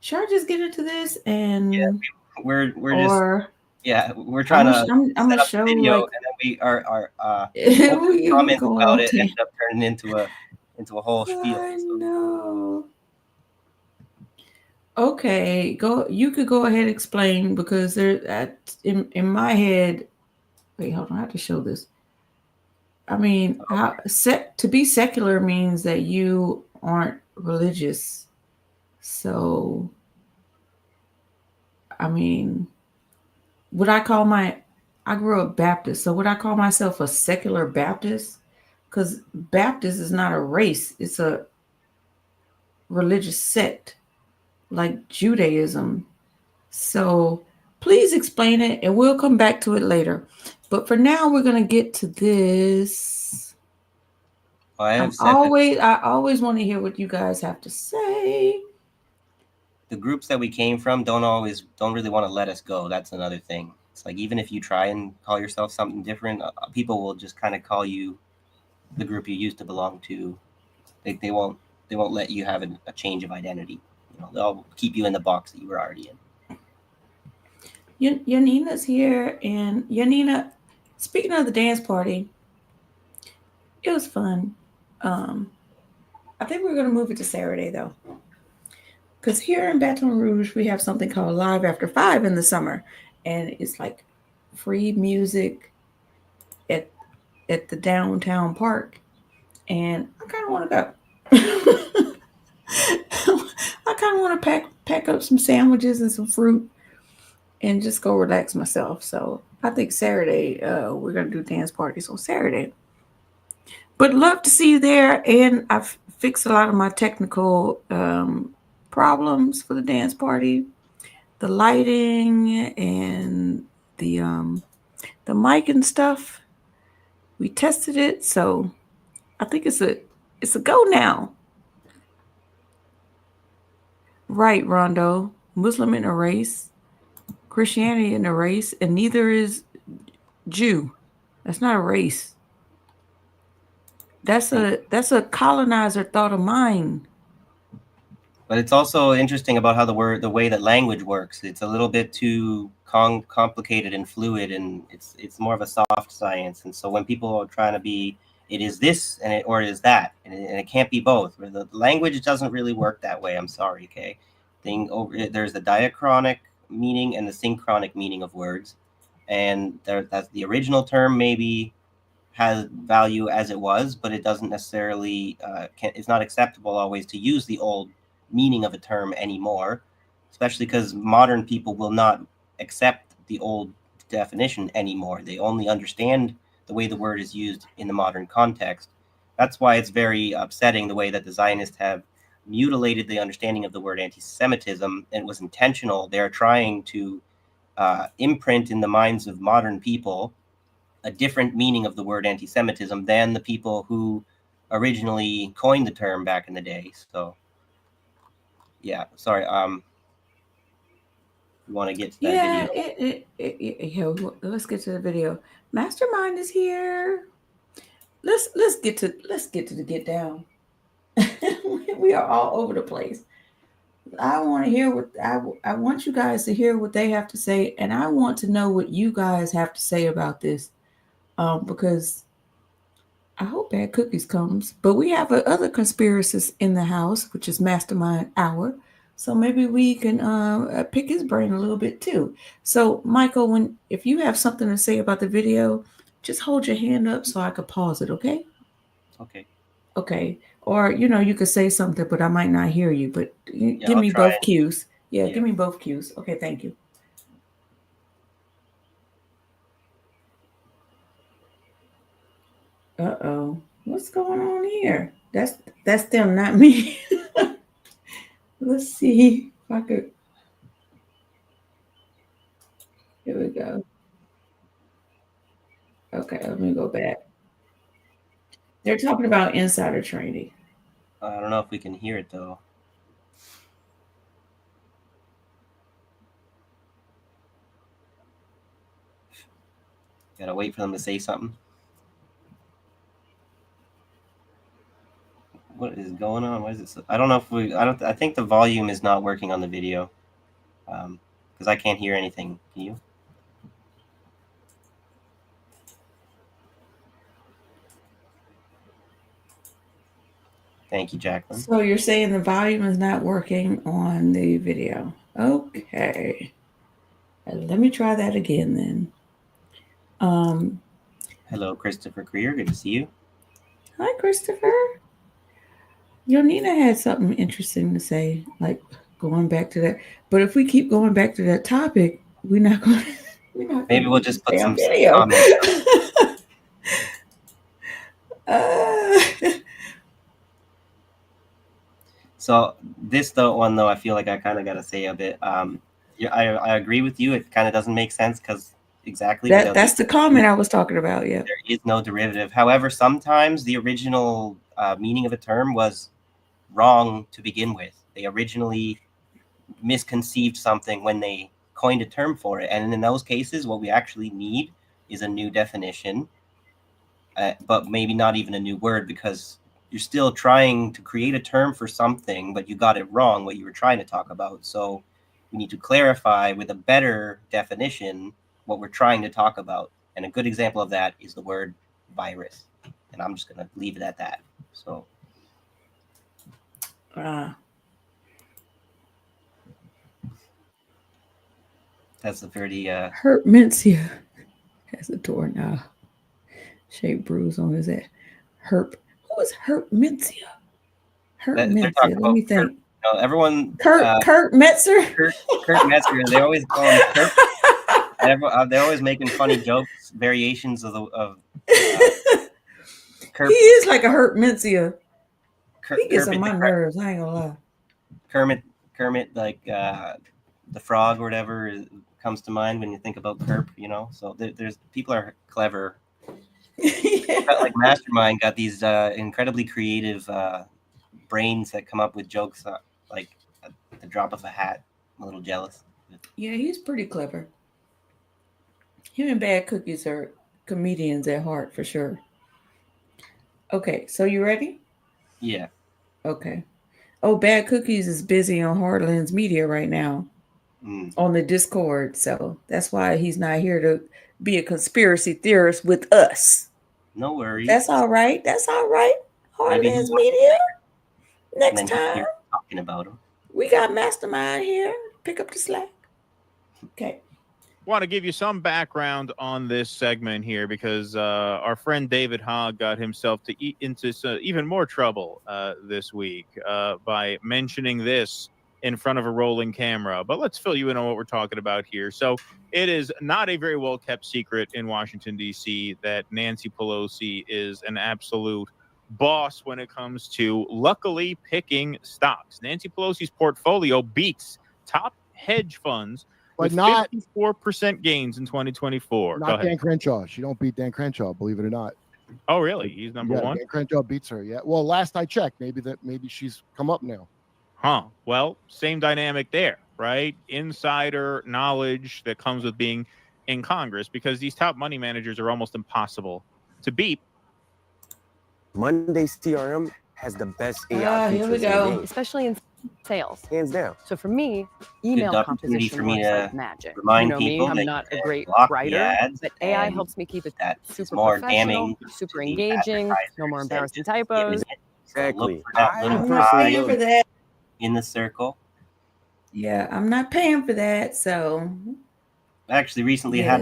should I just get into this and we're trying to I'm set gonna up show video, like and then we are we comments go about on it end up turning into a whole spiel. I know. Okay, you could go ahead and explain, because in my head. Wait, hold on, I have to show this. I mean, to be secular means that you aren't religious. So, I mean, I grew up Baptist, so would I call myself a secular Baptist? Because Baptist is not a race, it's a religious sect, like Judaism. So, please explain it, and we'll come back to it later. But for now, we're going to get to this. I always want to hear what you guys have to say. The groups that we came from don't really want to let us go. That's another thing. It's like, even if you try and call yourself something different, people will just kind of call you the group you used to belong to. They won't let you have a change of identity. They'll keep you in the box that you were already in. Yanina's here, and Yanina, speaking of the dance party, it was fun. I think we're going to move it to Saturday, though, because here in Baton Rouge, we have something called Live After 5 in the summer, and it's like free music at the downtown park, and I kind of want to go. I kind of want to pack up some sandwiches and some fruit and just go relax myself. So I think Saturday, we're going to do dance parties on Saturday. But love to see you there. And I've fixed a lot of my technical problems for the dance party. The lighting and the mic and stuff. We tested it. So I think it's a go now. Right, Rondo. Muslim in a race. Christianity in a race, and neither is Jew. That's not a race. That's a colonizer thought of mine. But it's also interesting about how the way that language works. It's a little bit too complicated and fluid, and it's more of a soft science. And so when people are trying to be, it is this or it is that, and it can't be both. The language doesn't really work that way. I'm sorry, okay? There's the diachronic meaning and the synchronic meaning of words, and that's the original term maybe has value as it was, but it doesn't necessarily it's not acceptable always to use the old meaning of a term anymore, especially because modern people will not accept the old definition anymore. They only understand the way the word is used in the modern context. That's why it's very upsetting the way that the Zionists have mutilated the understanding of the word anti-Semitism, and it was intentional. They're trying to imprint in the minds of modern people a different meaning of the word anti-Semitism than the people who originally coined the term back in the day. So, yeah, sorry. You want to get to that video? Let's get to the video. Mastermind is here. Let's get to the get down. We are all over the place. I want to hear what I want you guys to hear what they have to say, and I want to know what you guys have to say about this, because I hope Bad Cookies comes. But we have other conspiracists in the house, which is Mastermind Hour, so maybe we can pick his brain a little bit too. So, Michael, if you have something to say about the video, just hold your hand up so I could pause it. Okay. Okay. Or, you could say something, but I might not hear you. But give me both cues. Yeah, give me both cues. Okay, thank you. Uh-oh. What's going on here? That's them, not me. Let's see if I could. Here we go. Okay, let me go back. They're talking about insider trading. I don't know if we can hear it though. Gotta wait for them to say something. What is going on? Why is it? I don't know if we. I think the volume is not working on the video, because I can't hear anything. Can you? Thank you, Jacqueline. So you're saying the volume is not working on the video. Okay. Let me try that again then. Hello, Christopher Creer. Good to see you. Hi, Christopher. Nina had something interesting to say, like going back to that. But if we keep going back to that topic, we're not going. Maybe we'll just put some video. comments. So this one though, I feel like I kind of got to say a bit. Yeah, I agree with you. It kind of doesn't make sense because exactly that's the comment I was talking about. Yeah, there is no derivative. However, sometimes the original meaning of a term was wrong to begin with. They originally misconceived something when they coined a term for it, and in those cases, what we actually need is a new definition, but maybe not even a new word, because you're still trying to create a term for something, but you got it wrong what you were trying to talk about. So we need to clarify with a better definition what we're trying to talk about. And a good example of that is the word virus. And I'm just going to leave it at that. So that's a pretty Herp Mencia has a doorknob shaped bruise on his head. Herp. Who is Herp Mencia? Herp Mencia. Let me think. Everyone. Kurt Metzer. Kurt Metzer. They always call him Kurt. They're always making funny jokes, variations of He is like a Herp Mencia. He gets on my nerves. I ain't gonna lie. Kermit, like the frog or whatever comes to mind when you think about Kerp. So there's people are clever. Yeah. Like Mastermind got these incredibly creative brains that come up with jokes like at the drop of a hat. I'm a little jealous. Yeah, he's pretty clever. Him and Bad Cookies are comedians at heart for sure. Okay, so you ready? Yeah. Okay. Oh, Bad Cookies is busy on Heartlands Media right now on the Discord, so that's why he's not here to be a conspiracy theorist with us. No worries. That's all right. That's all right. Heartlands Media. Next time talking about him. We got Mastermind here. Pick up the slack. Okay. Want to give you some background on this segment here because our friend David Hogg got himself into even more trouble this week by mentioning this in front of a rolling camera. But let's fill you in on what we're talking about here. So it is not a very well kept secret in Washington, D.C. that Nancy Pelosi is an absolute boss when it comes to luckily picking stocks. Nancy Pelosi's portfolio beats top hedge funds with not 54% gains in 2024. Not Dan Crenshaw. She don't beat Dan Crenshaw, believe it or not. Oh, really? He's number one? Dan Crenshaw beats her, yeah. Well, last I checked, maybe she's come up now. Huh. Well, same dynamic there, right? Insider knowledge that comes with being in Congress, because these top money managers are almost impossible to beat. Monday's CRM has the best AI features here we go. Especially in sales. Hands down. So for me, email composition works like magic. Remind me, I'm not a great writer, but AI helps me keep it super professional, super engaging, no more embarrassing typos. Exactly. I'm not paying for that. In the circle. Yeah, I'm not paying for that. So I actually recently had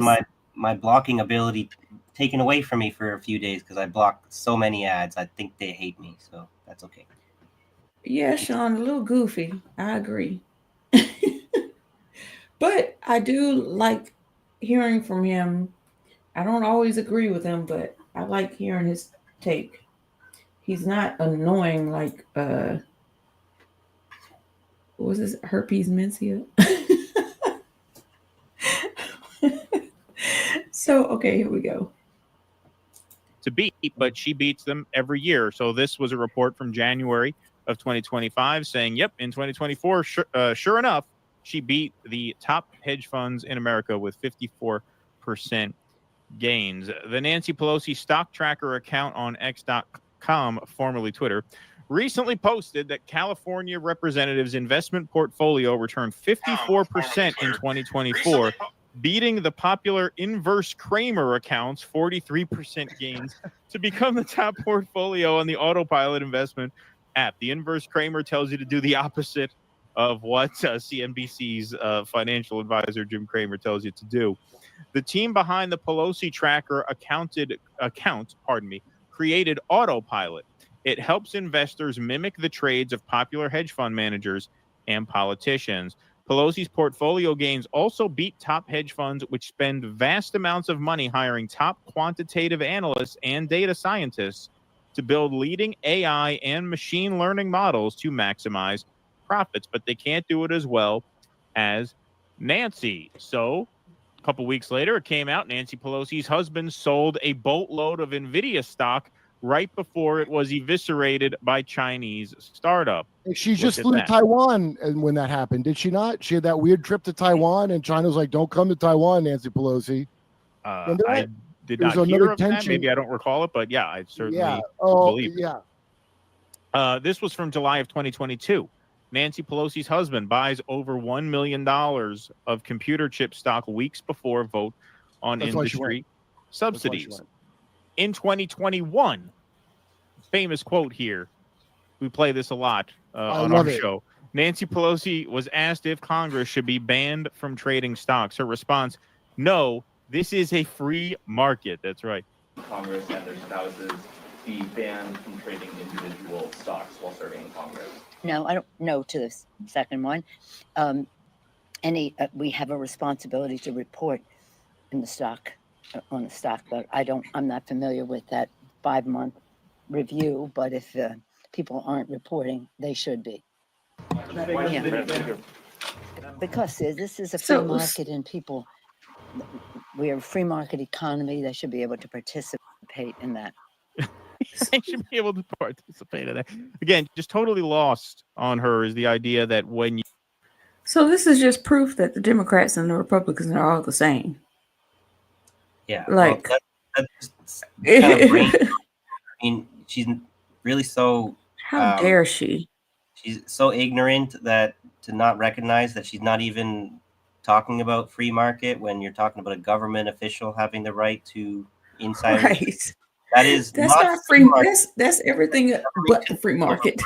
my blocking ability taken away from me for a few days because I blocked so many ads. I think they hate me, so that's okay. Yeah, Sean, a little goofy. I agree. But I do like hearing from him. I don't always agree with him, but I like hearing his take. He's not annoying like what was this, herpes Mencia? So okay, here we go. To beat, but she beats them every year. So this was a report from January of 2025 saying, yep, in 2024, sure enough, she beat the top hedge funds in America with 54% gains. The Nancy Pelosi stock tracker account on X.com, formerly Twitter, recently posted that California representatives' investment portfolio returned 54% in 2024, beating the popular Inverse Kramer account's 43% gains to become the top portfolio on the autopilot investment app. The Inverse Kramer tells you to do the opposite of what CNBC's financial advisor Jim Cramer tells you to do. The team behind the Pelosi tracker created Autopilot. It helps investors mimic the trades of popular hedge fund managers and politicians. Pelosi's portfolio gains also beat top hedge funds, which spend vast amounts of money hiring top quantitative analysts and data scientists to build leading AI and machine learning models to maximize profits, but they can't do it as well as Nancy. So a couple weeks later, it came out Nancy Pelosi's husband sold a boatload of NVIDIA stock right before it was eviscerated by Chinese startup. She just flew to Taiwan, and when that happened, did she not? She had that weird trip to Taiwan, and China was like, "Don't come to Taiwan, Nancy Pelosi." I did not hear of that. Maybe I don't recall it, but yeah, I certainly believe it. Yeah. This was from July of 2022. Nancy Pelosi's husband buys over $1 million of computer chip stock weeks before vote on industry subsidies. In 2021, famous quote here. We play this a lot on our show. Nancy Pelosi was asked if Congress should be banned from trading stocks. Her response, no, this is a free market. That's right. Congress and their spouses be banned from trading individual stocks while serving in Congress? No, I don't know to this second one. We have a responsibility to report in the stock, on the stock, but I'm not familiar with that 5-month review, but if people aren't reporting, they should be. Yeah. Because this is a free market and people, we are a free market economy. They should be able to participate in that. They should be able to participate in that. Again, just totally lost on her is the idea that when you... So this is just proof that the Democrats and the Republicans are all the same. Yeah. Like... Well, that's kind of brain. I mean, she's really so... How dare she? She's so ignorant that to not recognize that she's not even talking about free market when you're talking about a government official having the right to insider. Right. That's not free market. That's everything but the free market.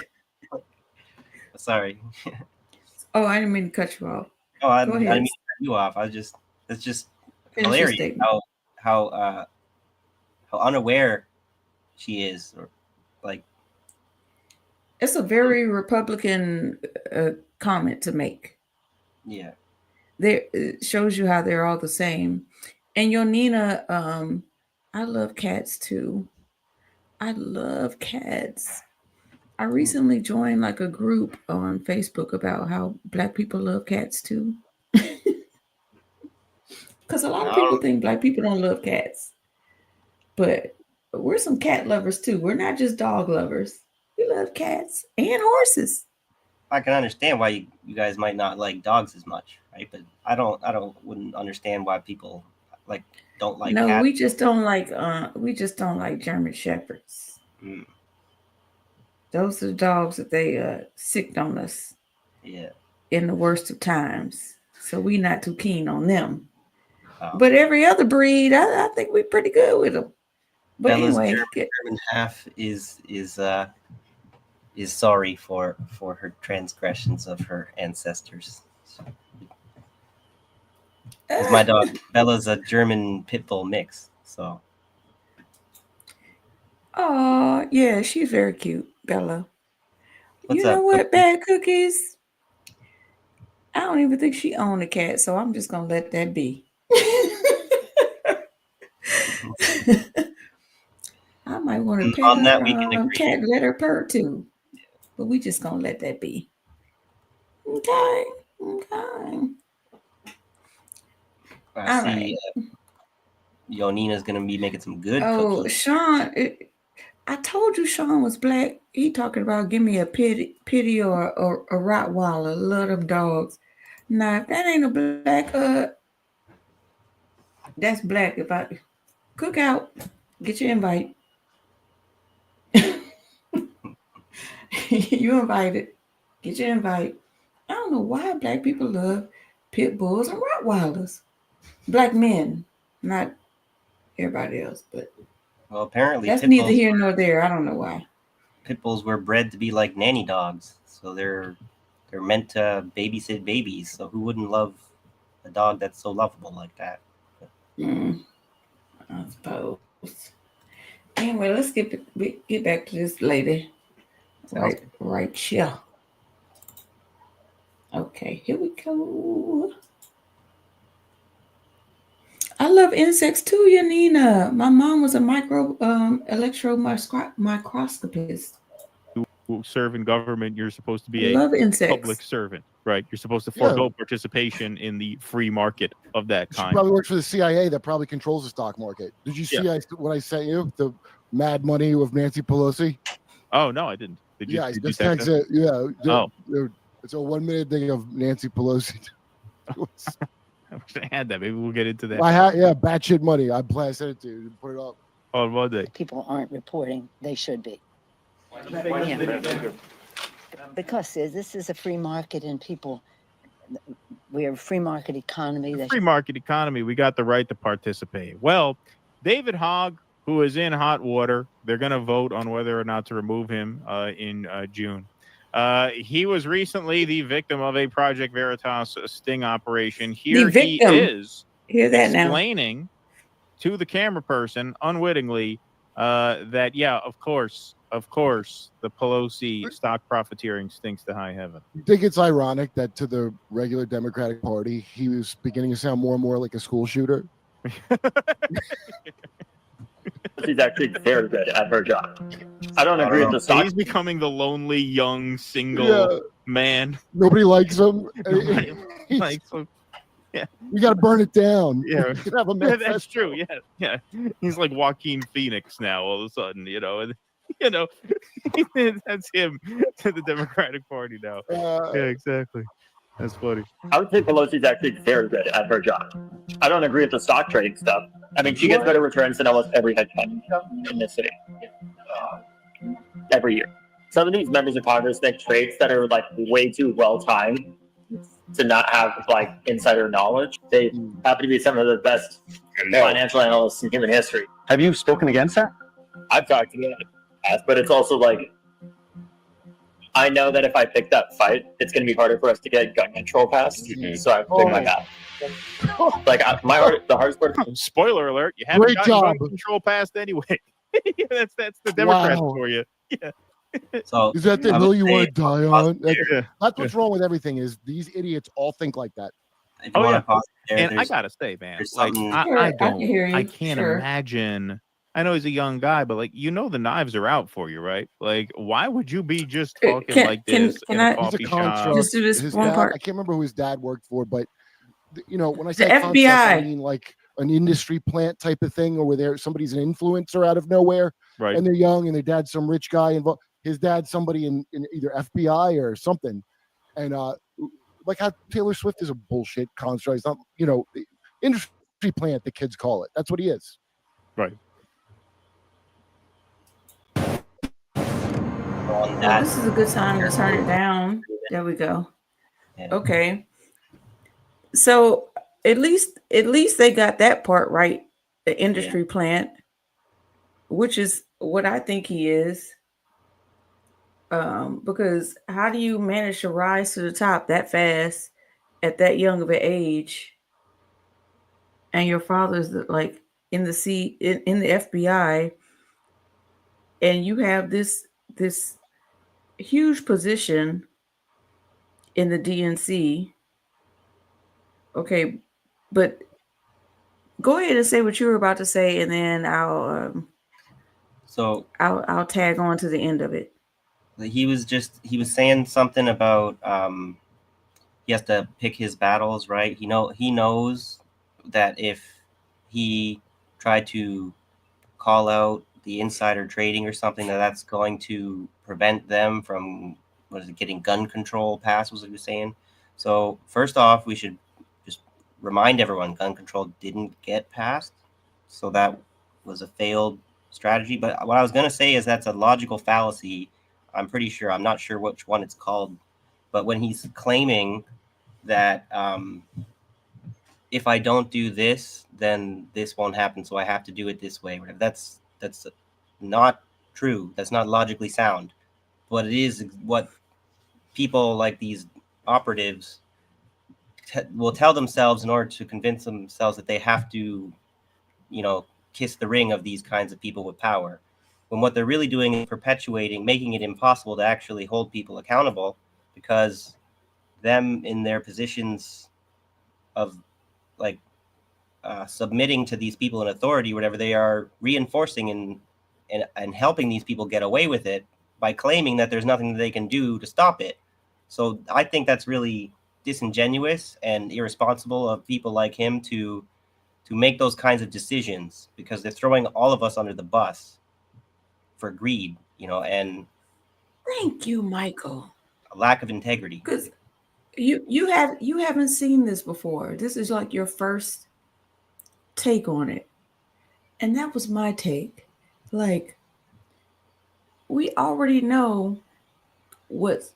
Sorry. Oh, I didn't mean to cut you off. Oh, I didn't mean to cut you off. It's just hilarious how unaware she is, or like. It's a very Republican comment to make. Yeah. It shows you how they're all the same. And Yonina, I love cats too. I love cats. I recently joined like a group on Facebook about how Black people love cats too. Because a lot of people think Black people don't love cats. But we're some cat lovers too. We're not just dog lovers. We love cats and horses. I can understand why you guys might not like dogs as much, right? But I wouldn't understand why people don't like cats. We just don't like German Shepherds. Mm. Those are the dogs that they sicked on us. Yeah. In the worst of times. So we're not too keen on them. Oh. But every other breed, I think we're pretty good with them. But Bella's anyway, German half is sorry for her transgressions of her ancestors. My dog Bella's a German pit bull mix, so. Oh yeah, she's very cute, Bella. You know what, Bad Cookies? I don't even think she owned a cat, so I'm just gonna let that be. I might want to pet On her, that, we can agree. cat, let her purr too. But we just gonna let that be. Okay. I see. Nina's gonna be making some good cookies. Sean, I told you Sean was black. He talking about give me a pity or a Rottweiler. Love them dogs. Now, if that ain't a black, that's black. If I cook out, get your invite. You invited. Get your invite. I don't know why black people love pit bulls and Rottweilers. Black men, not everybody else, but well, apparently that's neither here nor there. I don't know why. Pit bulls were bred to be like nanny dogs, so they're meant to babysit babies. So who wouldn't love a dog that's so lovable like that? I suppose. Anyway, let's get back to this lady. Right here. Okay, here we go. I love insects too, Yanina. My mom was a electron microscopist. You serve in government, you're supposed to be love a insects. public servant, right? You're supposed to forego participation in the free market of that kind. She probably works for the CIA that probably controls the stock market. Did you see what I sent you? The Mad Money of Nancy Pelosi? Oh, no, I didn't. Did you? Yeah, did this you guy's it. Yeah. Oh. It's a 1 minute thing of Nancy Pelosi. I wish I had that. Maybe we'll get into that. Batshit money. I sent it to you. Put it up. On Monday. People aren't reporting. They should be. Yeah. Because this is a free market and people, we are a free market economy. Free market economy. We got the right to participate. Well, David Hogg, who is in hot water, they're going to vote on whether or not to remove him in June. He was recently the victim of a Project Veritas sting operation. Here he is explaining to the camera person unwittingly that, of course, the Pelosi stock profiteering stinks to high heaven. You think it's ironic that to the regular Democratic Party, he was beginning to sound more and more like a school shooter? She's actually very good at her job. I don't agree with the stock. He's becoming the lonely, young, single man. Nobody likes him. Likes him. Yeah. You got to burn it down. Yeah. Have a That's true. Yeah. He's like Joaquin Phoenix now all of a sudden, and that's him to the Democratic Party now. Yeah, exactly. That's funny. I would say Pelosi's actually very good at her job. I don't agree with the stock trading stuff. I mean, she gets better returns than almost every hedge fund in this city every year. Some of these members of Congress make trades that are like way too well timed to not have like insider knowledge. They happen to be some of the best financial analysts in human history. Have you spoken against that? I've talked to them, but it's also like, I know that if I pick that fight, it's going to be harder for us to get gun control passed. So I pick my path. Like the hardest part. Spoiler alert: you haven't gotten gun control passed anyway. That's the Democrats for you. Yeah. So is that the hill you want to die on? That's what's wrong with everything. Is these idiots all think like that? And I gotta say, man, like I can't imagine. I know he's a young guy, but like the knives are out for you, right? Like, why would you be just talking like this in a coffee shop? Just do this one part. I can't remember who his dad worked for, but when I say the FBI, I mean like an industry plant type of thing, or where somebody's an influencer out of nowhere, right? And they're young, and their dad's some rich guy involved. His dad's somebody in either FBI or something, and like how Taylor Swift is a bullshit construct. It's not, industry plant, the kids call it. That's what he is. Right. Well, this is a good time to turn it down. There we go. Yeah. Okay. So at least they got that part right. The industry plant, which is what I think he is. Because how do you manage to rise to the top that fast at that young of an age? And your father's like in the FBI, and you have this huge position in the DNC. Okay, but go ahead and say what you were about to say, and then I'll So I'll tag on to the end of it. He was saying something about he has to pick his battles, right? He knows that if he tried to call out the insider trading or something, that's going to prevent them from getting gun control passed, was what he was saying. So first off, we should just remind everyone gun control didn't get passed. So that was a failed strategy. But what I was going to say is that's a logical fallacy. I'm pretty sure, I'm not sure which one it's called, but when he's claiming that if I don't do this, then this won't happen, so I have to do it this way. That's not true. That's not logically sound. But it is what people like these operatives will tell themselves in order to convince themselves that they have to, kiss the ring of these kinds of people with power. When what they're really doing is perpetuating, making it impossible to actually hold people accountable, because them in their positions of like submitting to these people in authority, whatever, they are reinforcing and helping these people get away with it by claiming that there's nothing that they can do to stop it. So I think that's really disingenuous and irresponsible of people like him to make those kinds of decisions, because they're throwing all of us under the bus for greed, and Thank you, Michael. a lack of integrity. Because you haven't seen this before. This is like your first take on it. And that was my take. Like, we already know what's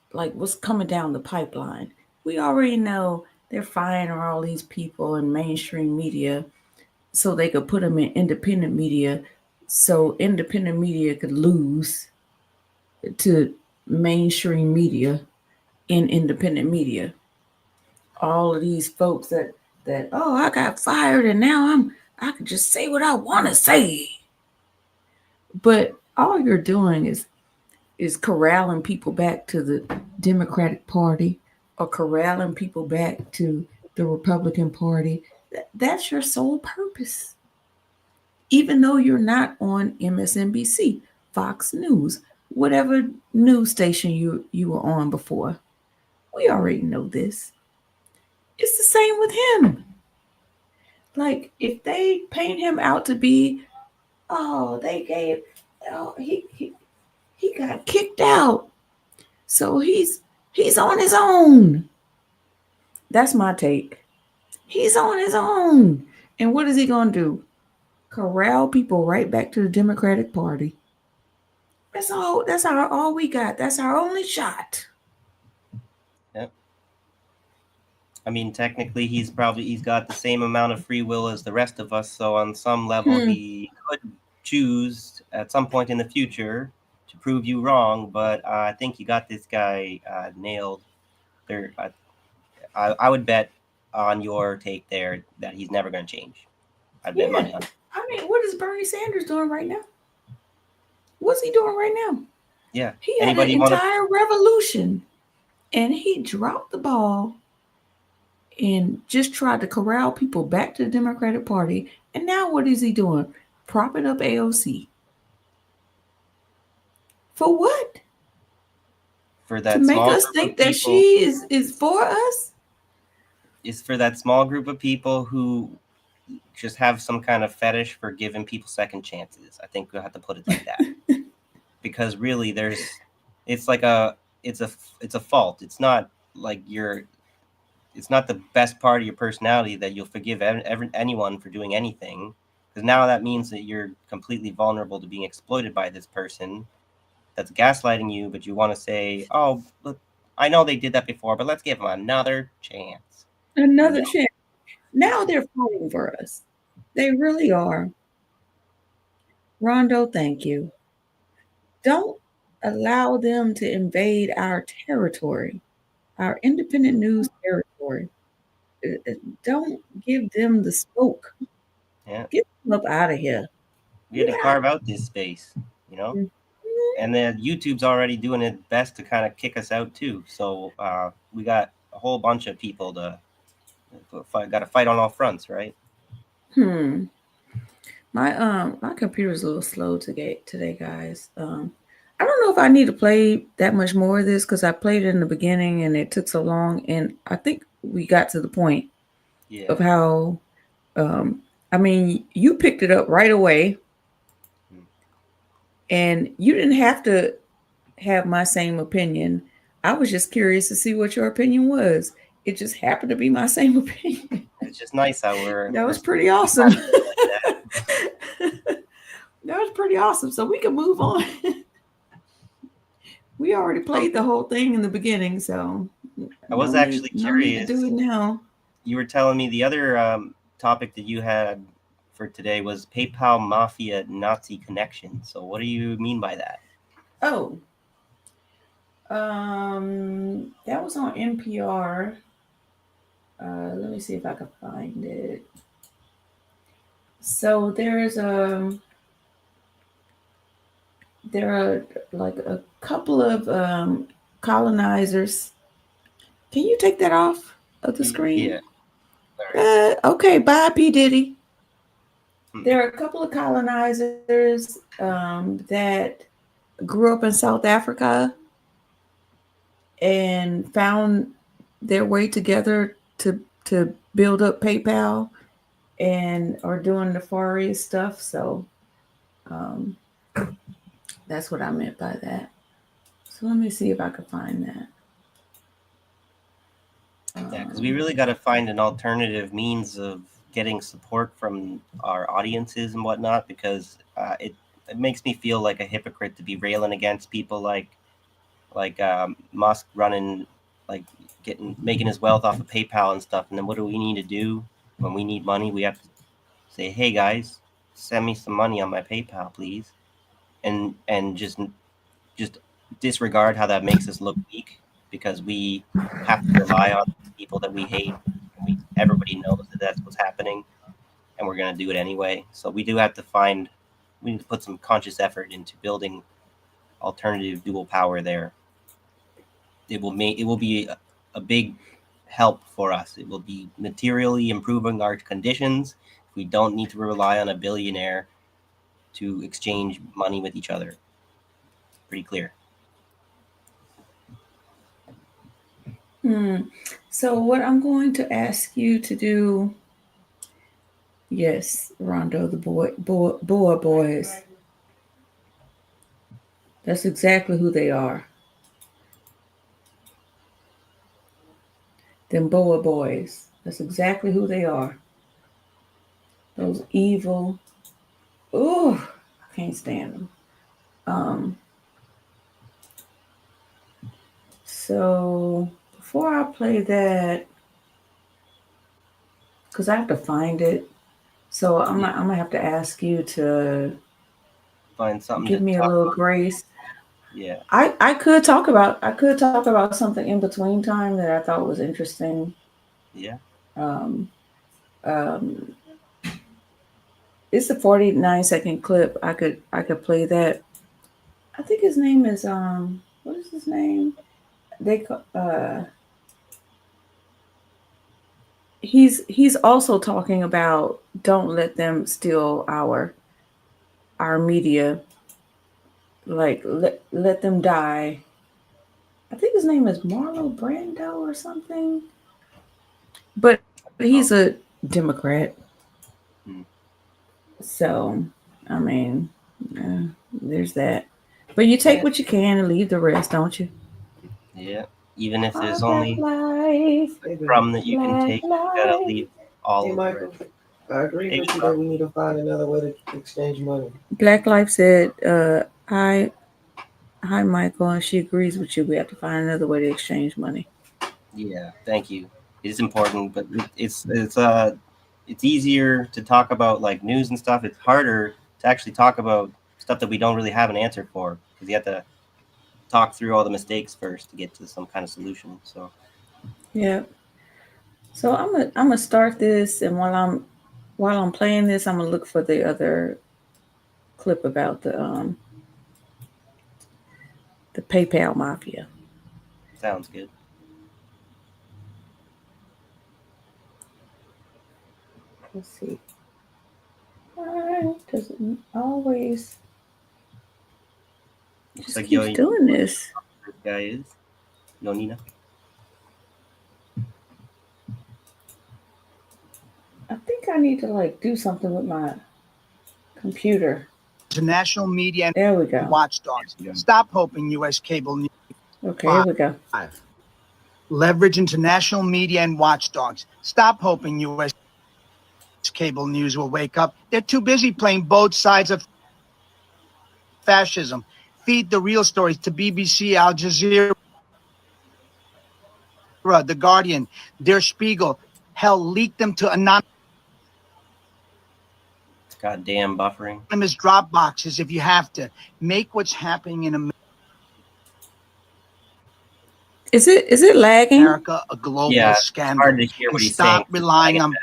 coming down the pipeline. We already know they're firing all these people in mainstream media so they could put them in independent media, so independent media could lose to mainstream media in independent media. All of these folks that oh, I got fired and now I can just say what I want to say. But all you're doing is corralling people back to the Democratic Party or corralling people back to the Republican Party. That's your sole purpose. Even though you're not on MSNBC, Fox News, whatever news station you were on before. We already know this. It's the same with him. Like, if they paint him out to be, he got kicked out, so he's on his own. That's my take. He's on his own. And what is he going to do? Corral people right back to the Democratic Party. That's all we got. That's our only shot. Yep. I mean, technically, he's got the same amount of free will as the rest of us. So on some level, he could choose at some point in the future to prove you wrong. But I think you got this guy nailed. There, I would bet on your take there that he's never going to change. I'd bet money on it. I mean, what is Bernie Sanders doing right now? What's he doing right now? Yeah. He had an entire revolution, and he dropped the ball and just tried to corral people back to the Democratic Party. And now what is he doing? Propping up AOC. For what? For that to make us think that she is for us? It's for that small group of people who just have some kind of fetish for giving people second chances. I think we'll have to put it like that. Because really it's a fault. It's not like it's not the best part of your personality that you'll forgive anyone for doing anything, because now that means that you're completely vulnerable to being exploited by this person that's gaslighting you, but you want to say, oh, look, I know they did that before, but let's give them another chance. Another chance. Now they're fighting for us. They really are. Rondo, thank you. Don't allow them to invade our territory, our independent news territory. Don't give them the smoke. Yeah. Get them up out of here. We had to carve out this space, And then YouTube's already doing its best to kind of kick us out too. So we got a whole bunch of people got to fight on all fronts, right? My computer's a little slow today, guys. I don't know if I need to play that much more of this because I played it in the beginning and it took so long, and I think we got to the point of how. I mean, you picked it up right away, and you didn't have to have my same opinion. I was just curious to see what your opinion was. It just happened to be my same opinion. It's just nice how that was pretty awesome. That was pretty awesome. So we can move on. We already played the whole thing in the beginning, so I was actually no curious. need to do it now. You were telling me the other topic that you had for today was PayPal Mafia Nazi connection. So what do you mean by that? Oh, that was on NPR. Let me see if I can find it. So there are like a couple of colonizers. Can you take that off of the screen? Yeah. Okay, bye, P. Diddy. There are a couple of colonizers that grew up in South Africa and found their way together to build up PayPal and are doing nefarious stuff. So that's what I meant by that. So let me see if I can find that. Yeah, because we really got to find an alternative means of getting support from our audiences and whatnot, because it makes me feel like a hypocrite to be railing against people like Musk running, like making his wealth off of PayPal and stuff. And then what do we need to do when we need money? We have to say, hey guys, send me some money on my PayPal, please, and just disregard how that makes us look weak, because we have to rely on people that we hate. Everybody knows that that's what's happening, and we're going to do it anyway. So we do have to we need to put some conscious effort into building alternative dual power there. It will be a big help for us. It will be materially improving our conditions. We don't need to rely on a billionaire to exchange money with each other. Pretty clear. So what I'm going to ask you to do, yes, Rondo, the boys. That's exactly who they are. Them Boa boys. That's exactly who they are. Those evil. Ooh, I can't stand them. So before I play that, because I have to find it, so I'm gonna have to ask you to find something. Give me a little grace. Yeah. I could talk about something in between time that I thought was interesting. Yeah. It's a 49-second clip. I could play that. I think his name is what is his name? He's also talking about don't let them steal our media. Like let them die. I think his name is Marlo Brando or something. But he's a Democrat. So, I mean, there's that. But you take what you can and leave the rest, don't you? Yeah. Even if there's only a crumb that you can take, you gotta leave all of Michael, I agree with you that we need to find another way to exchange money. Black Life said, hi, Michael, and she agrees with you. We have to find another way to exchange money. Yeah, thank you. It's important, but it's easier to talk about like news and stuff. It's harder to actually talk about stuff that we don't really have an answer for, because you have to talk through all the mistakes first to get to some kind of solution. So yeah. So I'm gonna start this, and while I'm playing this, I'm gonna look for the other clip about the PayPal Mafia. Sounds good. Let's see. All right. Why does it always Looks just like keeps doing this? This guy is Nonina. I think I need to like do something with my computer. International media and There we go. watchdogs. Stop hoping U.S. cable news. Okay, here we go. Leverage international media and watchdogs. Stop hoping U.S. cable news will wake up. They're too busy playing both sides of fascism. Feed the real stories to BBC, Al Jazeera, The Guardian, Der Spiegel. Hell, leak them to anonymous buffering. Drop boxes if you have to. Make what's happening in Is it lagging? America a global scandal. Hard to hear what he's stop saying. relying on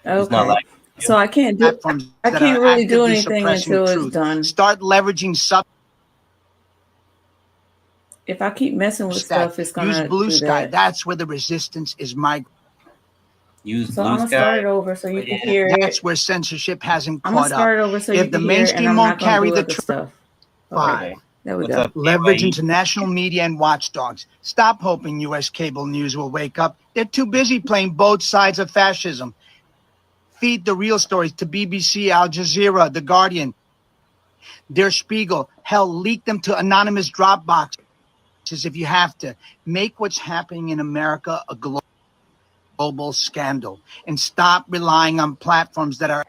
It's not like so I can't do. I can't really do anything until it's done. Start leveraging If I keep messing with stuff, it's gonna use Blue do Sky. that. That's where the resistance is migrating. Use So I'm gonna start it over so you can hear it. That's where censorship hasn't I'm gonna caught up. start it over so you If the can hear it, and mainstream I'm won't not gonna carry do the other stuff. Five. There we What's go. up, Leverage BYE? international media and watchdogs. Stop hoping U.S. cable news will wake up. They're too busy playing both sides of fascism. Feed the real stories to BBC, Al Jazeera, The Guardian, Der Spiegel. Hell, leak them to anonymous drop boxes if you have to. Make what's happening in America a global scandal. And stop relying on platforms that are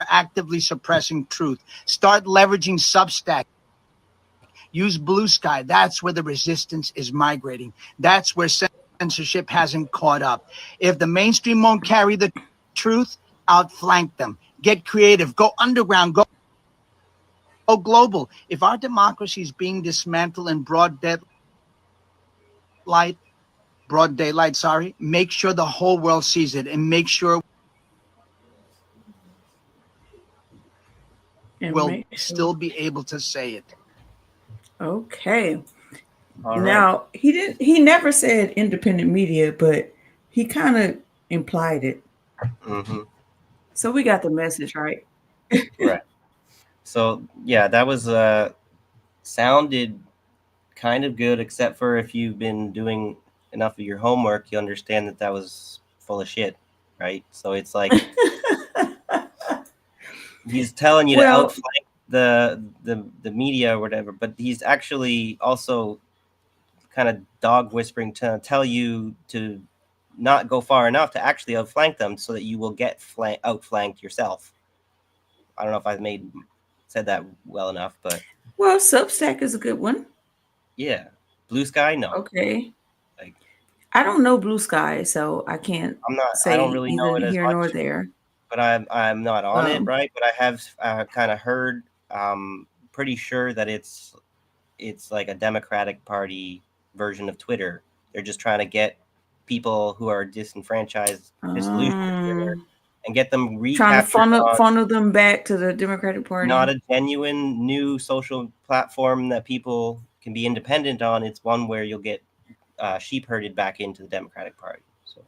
actively suppressing truth. Start leveraging Substack. Use Blue Sky. That's where the resistance is migrating. That's where censorship hasn't caught up. If the mainstream won't carry the truth, outflank them. Get creative. Go underground. Go global. If our democracy is being dismantled in broad daylight, make sure the whole world sees it, and make sure we'll still be able to say it. Okay. All right. Now he never said independent media, but he kind of implied it. Mm-hmm. So we got the message, right? Right. So yeah, that was sounded kind of good, except for if you've been doing enough of your homework, you understand that that was full of shit, right? So it's like he's telling you to outflank the media or whatever, but he's actually also kind of dog whispering to tell you to not go far enough to actually outflank them, so that you will get outflanked yourself. I don't know if I've said that well enough, but well, Substack is a good one. Yeah, Blue Sky, no. Okay. Like, I don't know Blue Sky, so I can't. I don't really know it as here much, nor there. But I'm not on it, right? But I have kind of heard. Pretty sure that it's like a Democratic Party version of Twitter. They're just trying to get people who are disenfranchised, disillusioned with Twitter, and get them recaptured. Trying to funnel them back to the Democratic Party. Not a genuine new social platform that people can be independent on. It's one where you'll get sheep herded back into the Democratic Party. So,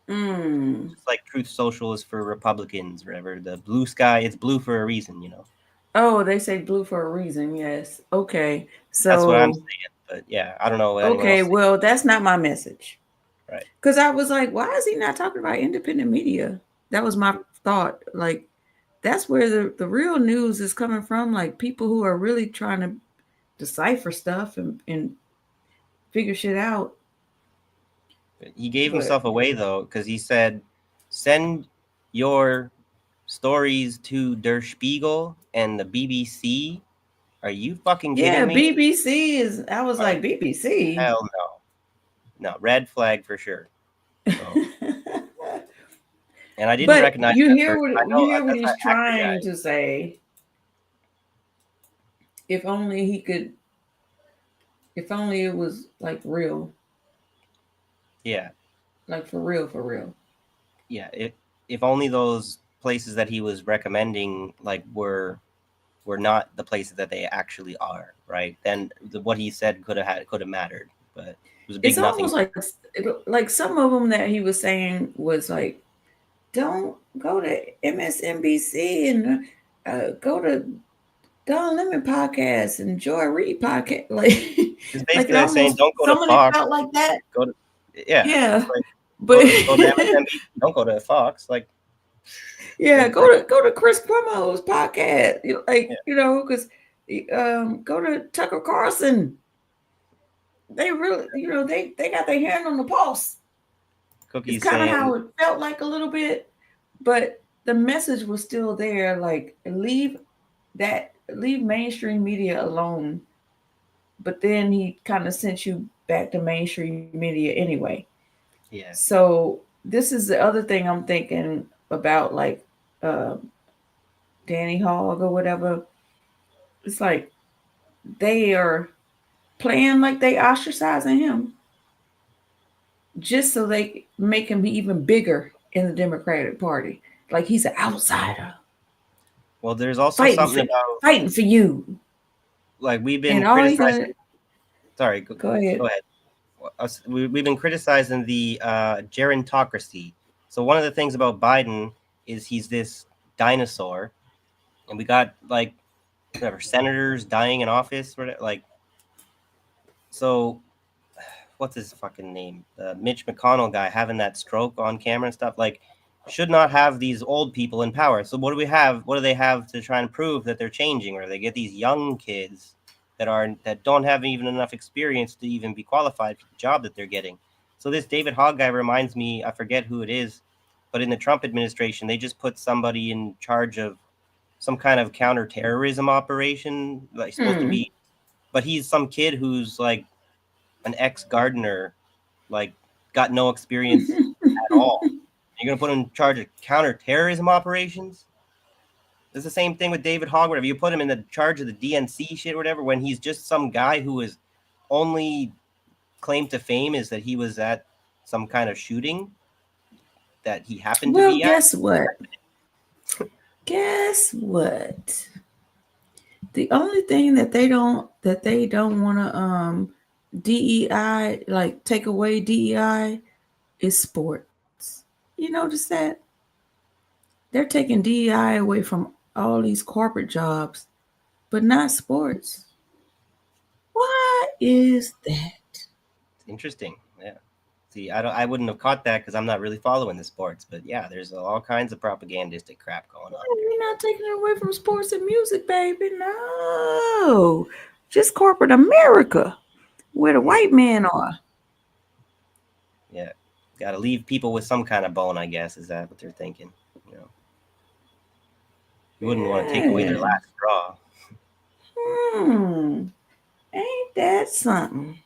it's like Truth Social is for Republicans, or whatever. The Blue Sky, it's blue for a reason, you know. Oh, they say blue for a reason. Yes. Okay. So that's what I'm saying. But yeah, I don't know. Okay. Well, that's not my message. Right. Because I was like, why is he not talking about independent media? That was my thought. Like, that's where the real news is coming from. Like, people who are really trying to decipher stuff and figure shit out. He gave himself away, though, because he said, send your stories to Der Spiegel and the BBC. Are you fucking kidding me? Yeah, BBC is. I was like, BBC? Hell no. No, red flag for sure. So. And I didn't recognize. You hear what he's trying to say. If only he could. If only it was like real. Yeah. Like for real. Yeah. If only those places that he was recommending like were not the places that they actually are, right? Then what he said could have mattered, but it was a big nothing. Almost like some of them that he was saying was like don't go to MSNBC and go to Don Lemon podcast and Joy Reid podcast. Like, It's basically like it like saying almost don't go to some of it Fox. felt like that. Go to yeah. Yeah, Like, but go to MSNBC. Don't go to Fox. Like yeah, go to Chris Cuomo's podcast. Because go to Tucker Carlson. They really, they got their hand on the pulse. Cookies It's kind of saying, how it felt like a little bit, but the message was still there. Like leave mainstream media alone. But then he kind of sent you back to mainstream media anyway. yeah. So this is the other thing I'm thinking about, like Danny Hogg or whatever. It's like they are playing like they ostracizing him just so they make him be even bigger in the Democratic Party. Like he's an outsider. Well, there's also something about fighting for you. Like we've been criticizing. Sorry, go ahead. Go ahead. We've been criticizing the gerontocracy. So one of the things about Biden is he's this dinosaur, and we got like whatever senators dying in office, like. So, what's his fucking name? The Mitch McConnell guy having that stroke on camera and stuff. Like, should not have these old people in power. So what do we have? What do they have to try and prove that they're changing? Or they get these young kids that don't have even enough experience to even be qualified for the job that they're getting. So this David Hogg guy reminds me, I forget who it is, but in the Trump administration, they just put somebody in charge of some kind of counterterrorism operation, like supposed to be, but he's some kid who's like an ex-gardener, like got no experience at all. You're gonna put him in charge of counterterrorism operations? It's the same thing with David Hogg. Whatever you put him in the charge of the DNC shit, or whatever, when he's just some guy who is only claim to fame is that he was at some kind of shooting that he happened to be guess what? Guess what? The only thing that they don't want to DEI, like take away DEI, is sports. You notice that? They're taking DEI away from all these corporate jobs, but not sports. Why is that? It's interesting. Yeah. See, I wouldn't have caught that because I'm not really following the sports, but yeah, there's all kinds of propagandistic crap going on. We're not taking it away from sports and music, baby. No, just corporate America, where the white men are. Yeah, got to leave people with some kind of bone, I guess. Is that what they're thinking? You know, you wouldn't want to take away their last straw. Ain't that something?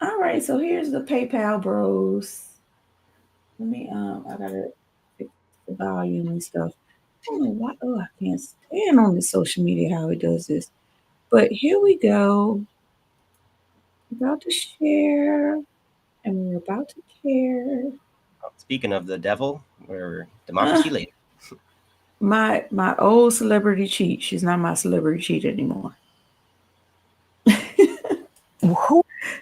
All right, so here's the PayPal bros. Let me I gotta fix the volume and stuff. I don't know why. Oh, I can't stand on the social media how it does this. But here we go. About to share, and we're about to care. Speaking of the devil, or democracy later. My old celebrity cheat. She's not my celebrity cheat anymore.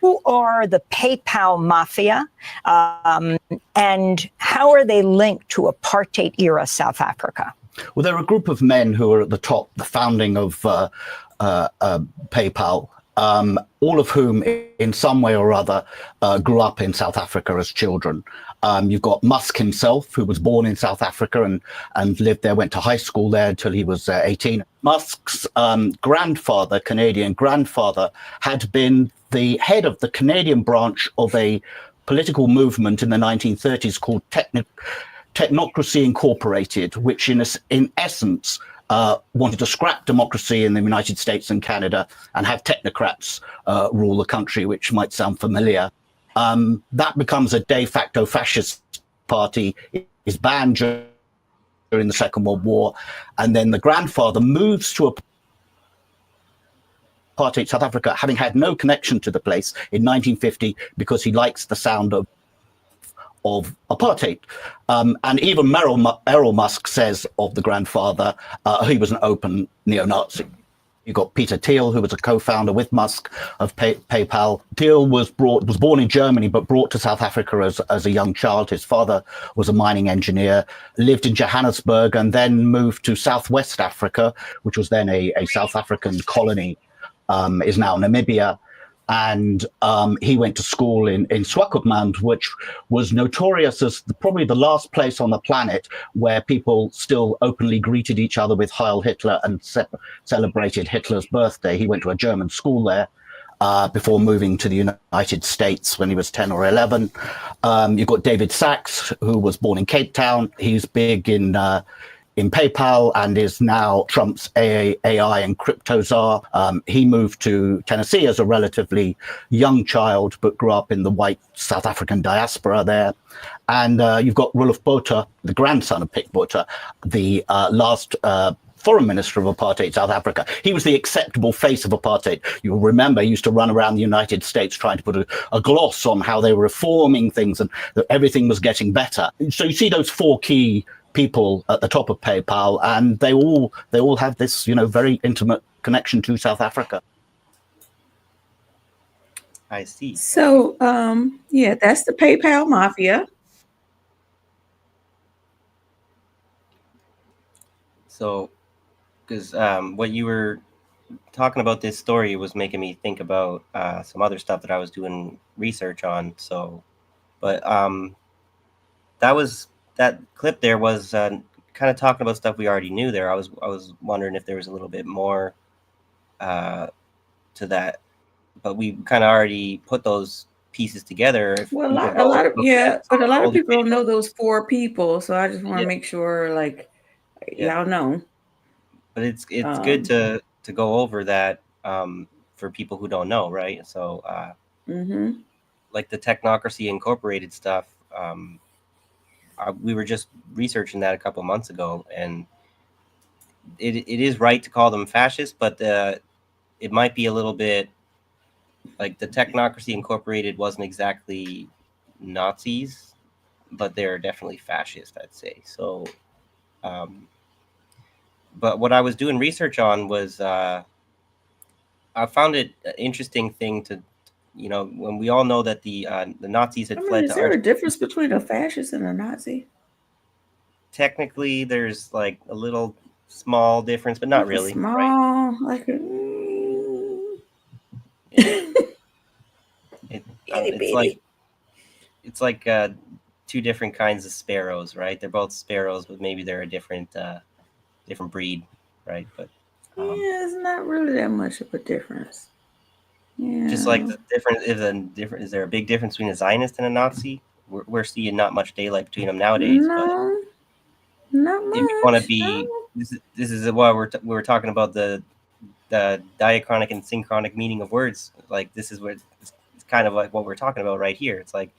Who are the PayPal Mafia, and how are they linked to apartheid era South Africa? Well, they're a group of men who are at the top, the founding of PayPal, all of whom in some way or other grew up in South Africa as children. You've got Musk himself, who was born in South Africa and lived there, went to high school there until he was 18. Musk's grandfather, Canadian grandfather, had been the head of the Canadian branch of a political movement in the 1930s called Technocracy Incorporated, which in essence wanted to scrap democracy in the United States and Canada and have technocrats rule the country, which might sound familiar. That becomes a de facto fascist party, is banned during the Second World War, and then the grandfather moves to apartheid South Africa, having had no connection to the place in 1950 because he likes the sound of apartheid. And even Errol Musk says of the grandfather, he was an open neo-Nazi. You got Peter Thiel, who was a co-founder with Musk of PayPal. Thiel was born in Germany, but brought to South Africa as a young child. His father was a mining engineer, lived in Johannesburg, and then moved to Southwest Africa, which was then a South African colony, is now Namibia. And he went to school in Swakopmund, which was notorious as probably the last place on the planet where people still openly greeted each other with Heil Hitler and celebrated Hitler's birthday. He went to a German school there before moving to the United States when he was 10 or 11. You've got David Sachs, who was born in Cape Town. He's big in PayPal and is now Trump's AI and crypto czar. He moved to Tennessee as a relatively young child, but grew up in the white South African diaspora there. And you've got Roelof Botha, the grandson of Pik Botha, the last foreign minister of apartheid South Africa. He was the acceptable face of apartheid. You'll remember he used to run around the United States trying to put a gloss on how they were reforming things and that everything was getting better. So you see those four key people at the top of PayPal, and they all have this, very intimate connection to South Africa. I see. So, yeah, that's the PayPal Mafia. So, because what you were talking about this story was making me think about some other stuff that I was doing research on. So, but that clip there was kind of talking about stuff we already knew there. I was wondering if there was a little bit more to that, but we kind of already put those pieces together. Well, a lot of people don't know those four people, so I just want to make sure, y'all know. But it's good to go over that for people who don't know, right? So, like the Technocracy Incorporated stuff. We were just researching that a couple months ago, and it is right to call them fascist, but it might be a little bit like the Technocracy Incorporated wasn't exactly Nazis, but they're definitely fascist, I'd say. So, but what I was doing research on was I found it an interesting thing to, when we all know that the Nazis had fled to is there a difference between a fascist and a Nazi? Technically, there's like a little small difference, but not really. Small, right? It's like two different kinds of sparrows, right? They're both sparrows, but maybe they're a different breed, right? But yeah, it's not really that much of a difference. Yeah. Just like the difference is there a big difference between a Zionist and a Nazi? We're seeing not much daylight between them nowadays. No, not much. If you want to be, this is why we were talking about the diachronic and synchronic meaning of words. Like this is what it's kind of like what we're talking about right here. It's like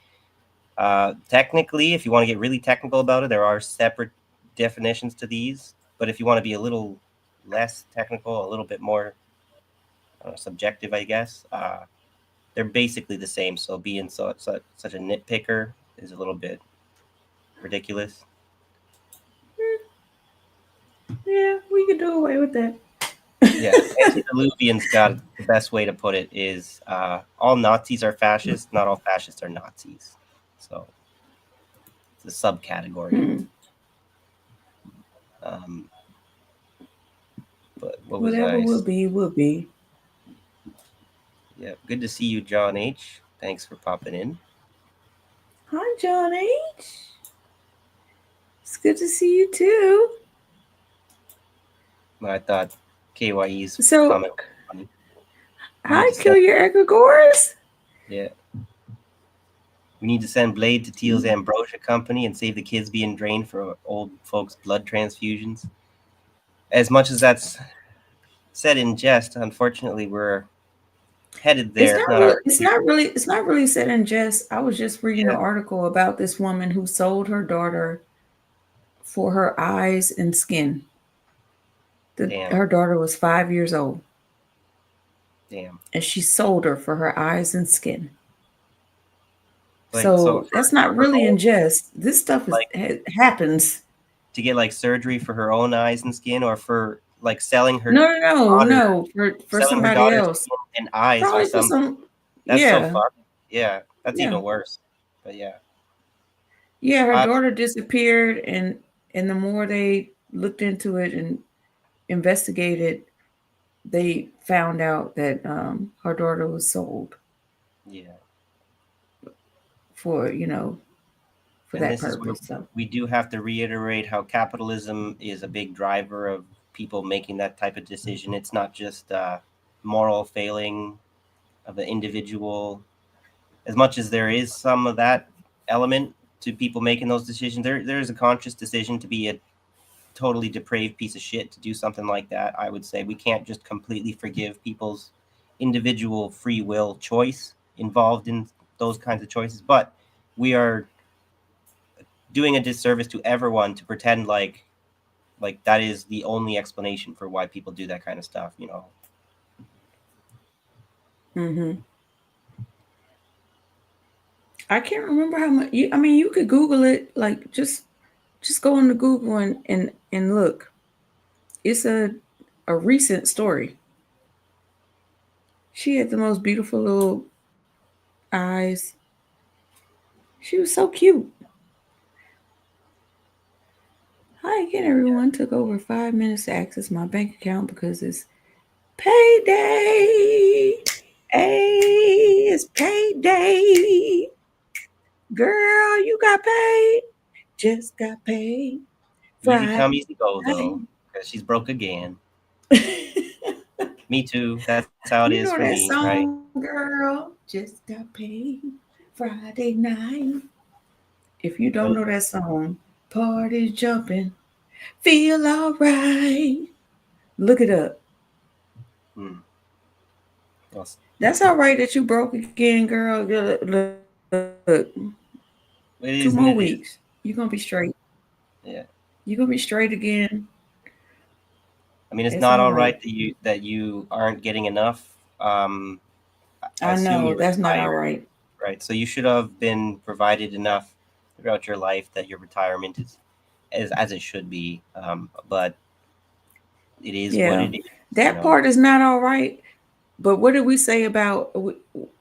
technically, if you want to get really technical about it, there are separate definitions to these. But if you want to be a little less technical, a little bit more subjective, I guess, they're basically the same. So being such a nitpicker is a little bit ridiculous. Yeah, we could do away with that. Yeah, Antediluvian's got the best way to put it is all Nazis are fascists, not all fascists are Nazis. So it's a subcategory. But whatever will be, will be. Yeah, good to see you, John H. Thanks for popping in. Hi, John H. It's good to see you too. I thought KYE's comment was funny. Hi, Kill Your Egregores. Yeah. We need to send Blade to Teal's Ambrosia Company and save the kids being drained for old folks' blood transfusions. As much as that's said in jest, unfortunately, we're headed there. It's not really said in jest. I was just reading an article about this woman who sold her daughter for her eyes and skin. Her daughter was 5 years old. Damn. And she sold her for her eyes and skin. So that's not really in jest. This stuff happens. To get like surgery for her own eyes and skin, or for like selling her No, daughter, for selling her somebody daughter's else. skin and eyes for Probably for some. some. That's so Yeah, fucked. Yeah, that's yeah, even worse. But yeah, yeah. Her uh, daughter disappeared, and the more they looked into it and investigated, they found out that her daughter was sold yeah. for for And that this is where purpose. So we do have to reiterate how capitalism is a big driver of people making that type of decision. It's not just moral failing of the individual. As much as there is some of that element to people making those decisions, there is a conscious decision to be a totally depraved piece of shit to do something like that. I would say we can't just completely forgive people's individual free will choice involved in those kinds of choices, but we are doing a disservice to everyone to pretend like that is the only explanation for why people do that kind of stuff, you know. Mm-hmm. I can't remember how much. I mean, you could Google it. Like just go into Google and look. It's a recent story. She had the most beautiful little eyes. She was so cute. Hi again, everyone. Took over 5 minutes to access my bank account because it's payday. Hey, it's payday. Girl, you got paid. Just got paid. Easy Friday come, easy go, though, night. because she's broke again. Me too. That's how it You is know for that me, right? song, girl. Just got paid. Friday night. If you don't know that song, party's jumping. Feel alright. Look it up. That's all right that you broke again, girl. Look. It 2 is and more it is. weeks. You're gonna be straight. Yeah. You're gonna be straight again. I mean, it's It's not all all right right. that you aren't getting enough. I I assume know you're that's not all retired, right. right? So you should have been provided enough throughout your life that your retirement is as it should be. But it is what Yeah, it is. that part is not all right. But what did we say about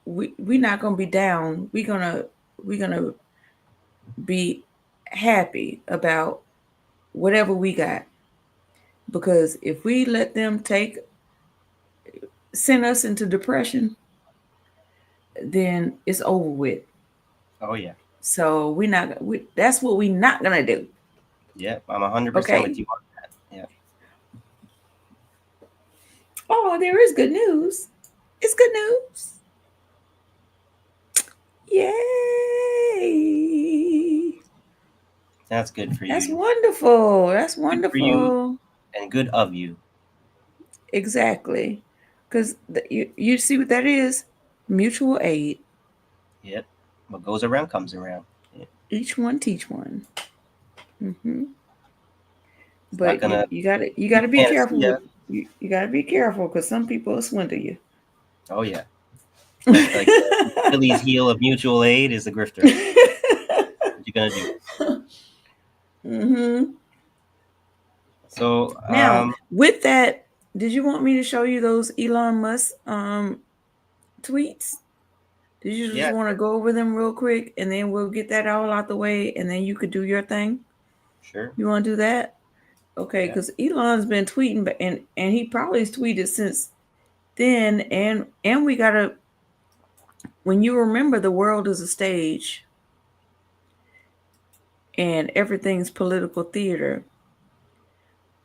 we're not gonna be down? We're gonna be happy about whatever we got, because if we let them send us into depression, then it's over with. Oh yeah. So that's what we're not gonna do. Yeah, I'm 100% Okay. with you on that. Yeah. Oh, there is good news. It's good news. Yay! That's good for you. That's wonderful. That's Good for you wonderful. and good of you. Exactly. Because you see what that is? Mutual aid. Yep. What goes around comes around. Yeah. Each one teach one. Mm-hmm. It's But not gonna you gotta be careful panacea. with you gotta be careful because some people will swindle you. Oh yeah. Like the Achilles heel of mutual aid is the grifter. What you gonna do? Mm-hmm. So Now, with that, did you want me to show you those Elon Musk tweets? Did you just want to go over them real quick and then we'll get that all out the way and then you could do your thing? Sure. You want to do that? Okay, because Elon's been tweeting, and he probably has tweeted since then, and we gotta. When you remember, the world is a stage, and everything's political theater.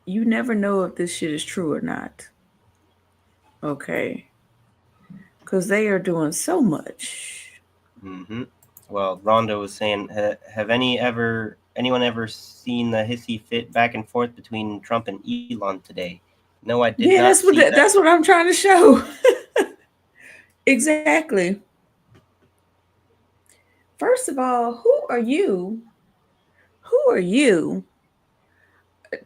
You never know if this shit is true or not. Okay, because they are doing so much. Mm-hmm. Well, Rhonda was saying, have anyone ever seen the hissy fit back and forth between Trump and Elon today? No, I did not see that. That's what I'm trying to show. Exactly. First of all, who are you? Who are you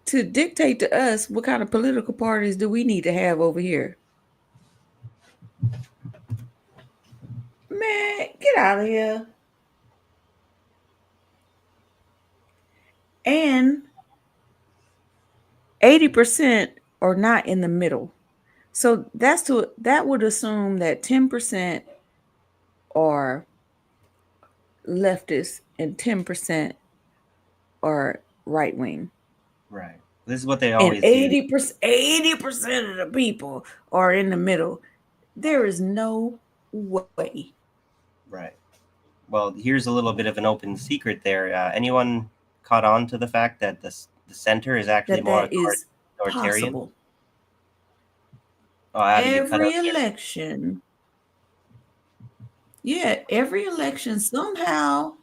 to dictate to us what kind of political parties do we need to have over here? Man, get out of here. And 80% or not in the middle. So that would assume that 10% are leftist and 10% are right wing. Right. This is what they And always do. 80% of the people are in the middle. There is no way. Right. Well, here's a little bit of an open secret there. Anyone caught on to the fact that the center is actually more is authoritarian? possible. Oh, Abby, Every election. Yeah, every election somehow.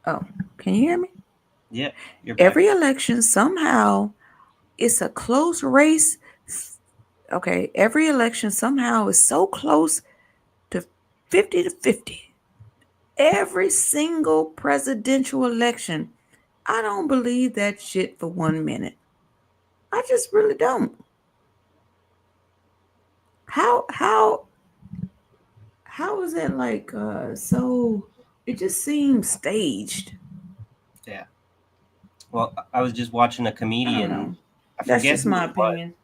Oh, can you hear me? Yeah, you're back. Every election somehow it's a close race. Okay, every election somehow is so close to 50-50. Every single presidential election. I don't believe that shit for 1 minute. I just really don't. How is it like so it just seems staged. Yeah. Well, I was just watching a comedian. I That's forget just who my it was. opinion.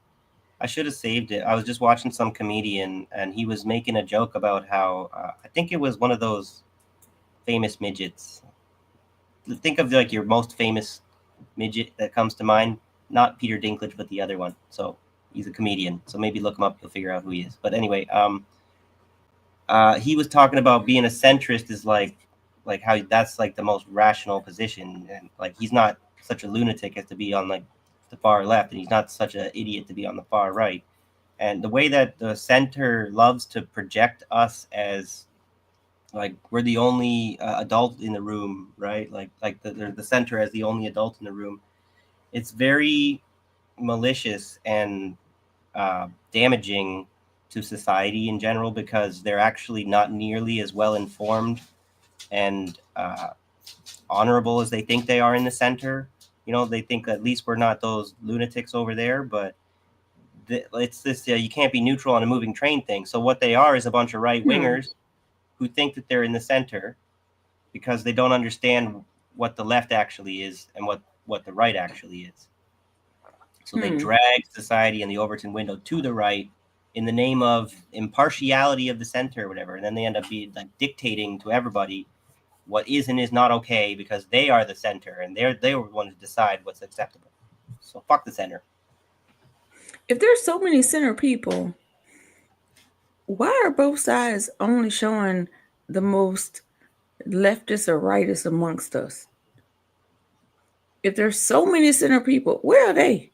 I should have saved it. I was just watching some comedian, and he was making a joke about how I think it was one of those famous midgets. Think of like your most famous midget that comes to mind. Not Peter Dinklage, but the other one. So he's a comedian. So maybe look him up. You'll figure out who he is. But anyway, he was talking about being a centrist is like how that's like the most rational position, and like he's not such a lunatic as to be on like the far left, and he's not such an idiot to be on the far right. And the way that the center loves to project us as like we're the only adult in the room, right? Like the center as the only adult in the room. It's very malicious and damaging to society in general because they're actually not nearly as well informed and honorable as they think they are in the center. You know, they think at least we're not those lunatics over there, but it's this you can't be neutral on a moving train thing. So what they are is a bunch of right wingers who think that they're in the center because they don't understand what the left actually is and what the right actually is. So they drag society and the Overton window to the right in the name of impartiality of the center or whatever. And then they end up being like dictating to everybody what is and is not okay because they are the center and they were the ones to decide what's acceptable. So fuck the center. If there's so many center people, why are both sides only showing the most leftist or rightist amongst us? If there's so many center people, where are they?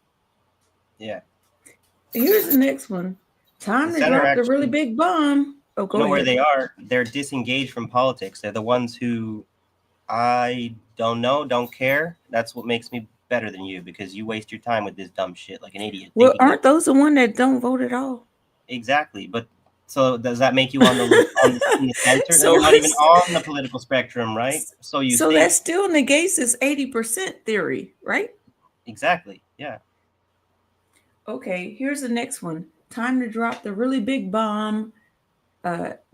Yeah. Here's the next one. Time to drop the really big bomb. Oh, go ahead. Where they are? They're disengaged from politics. They're the ones who I don't know, don't care. That's what makes me better than you because you waste your time with this dumb shit like an idiot. Well, aren't those the one that don't vote at all? Exactly, but so does that make you on the center? So you're not even on the political spectrum, right? So that still negates this 80% theory, right? Exactly. Yeah. Okay, here's the next one. Time to drop the really big bomb.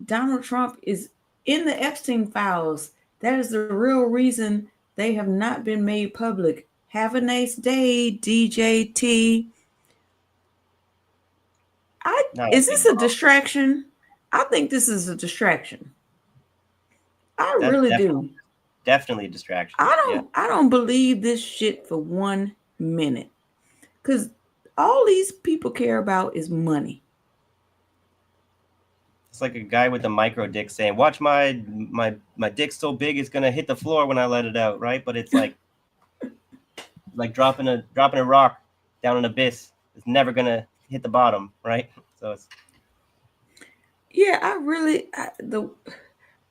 Donald Trump is in the Epstein files. That is the real reason they have not been made public. Have a nice day, DJT. Is this a distraction? I think this is a distraction. That's really do. Definitely a distraction. I don't believe this shit for 1 minute. Because all these people care about is money. It's like a guy with a micro dick saying, "Watch my dick's so big it's gonna hit the floor when I let it out," right? But it's like dropping a rock down an abyss. It's never gonna hit the bottom, right? So it's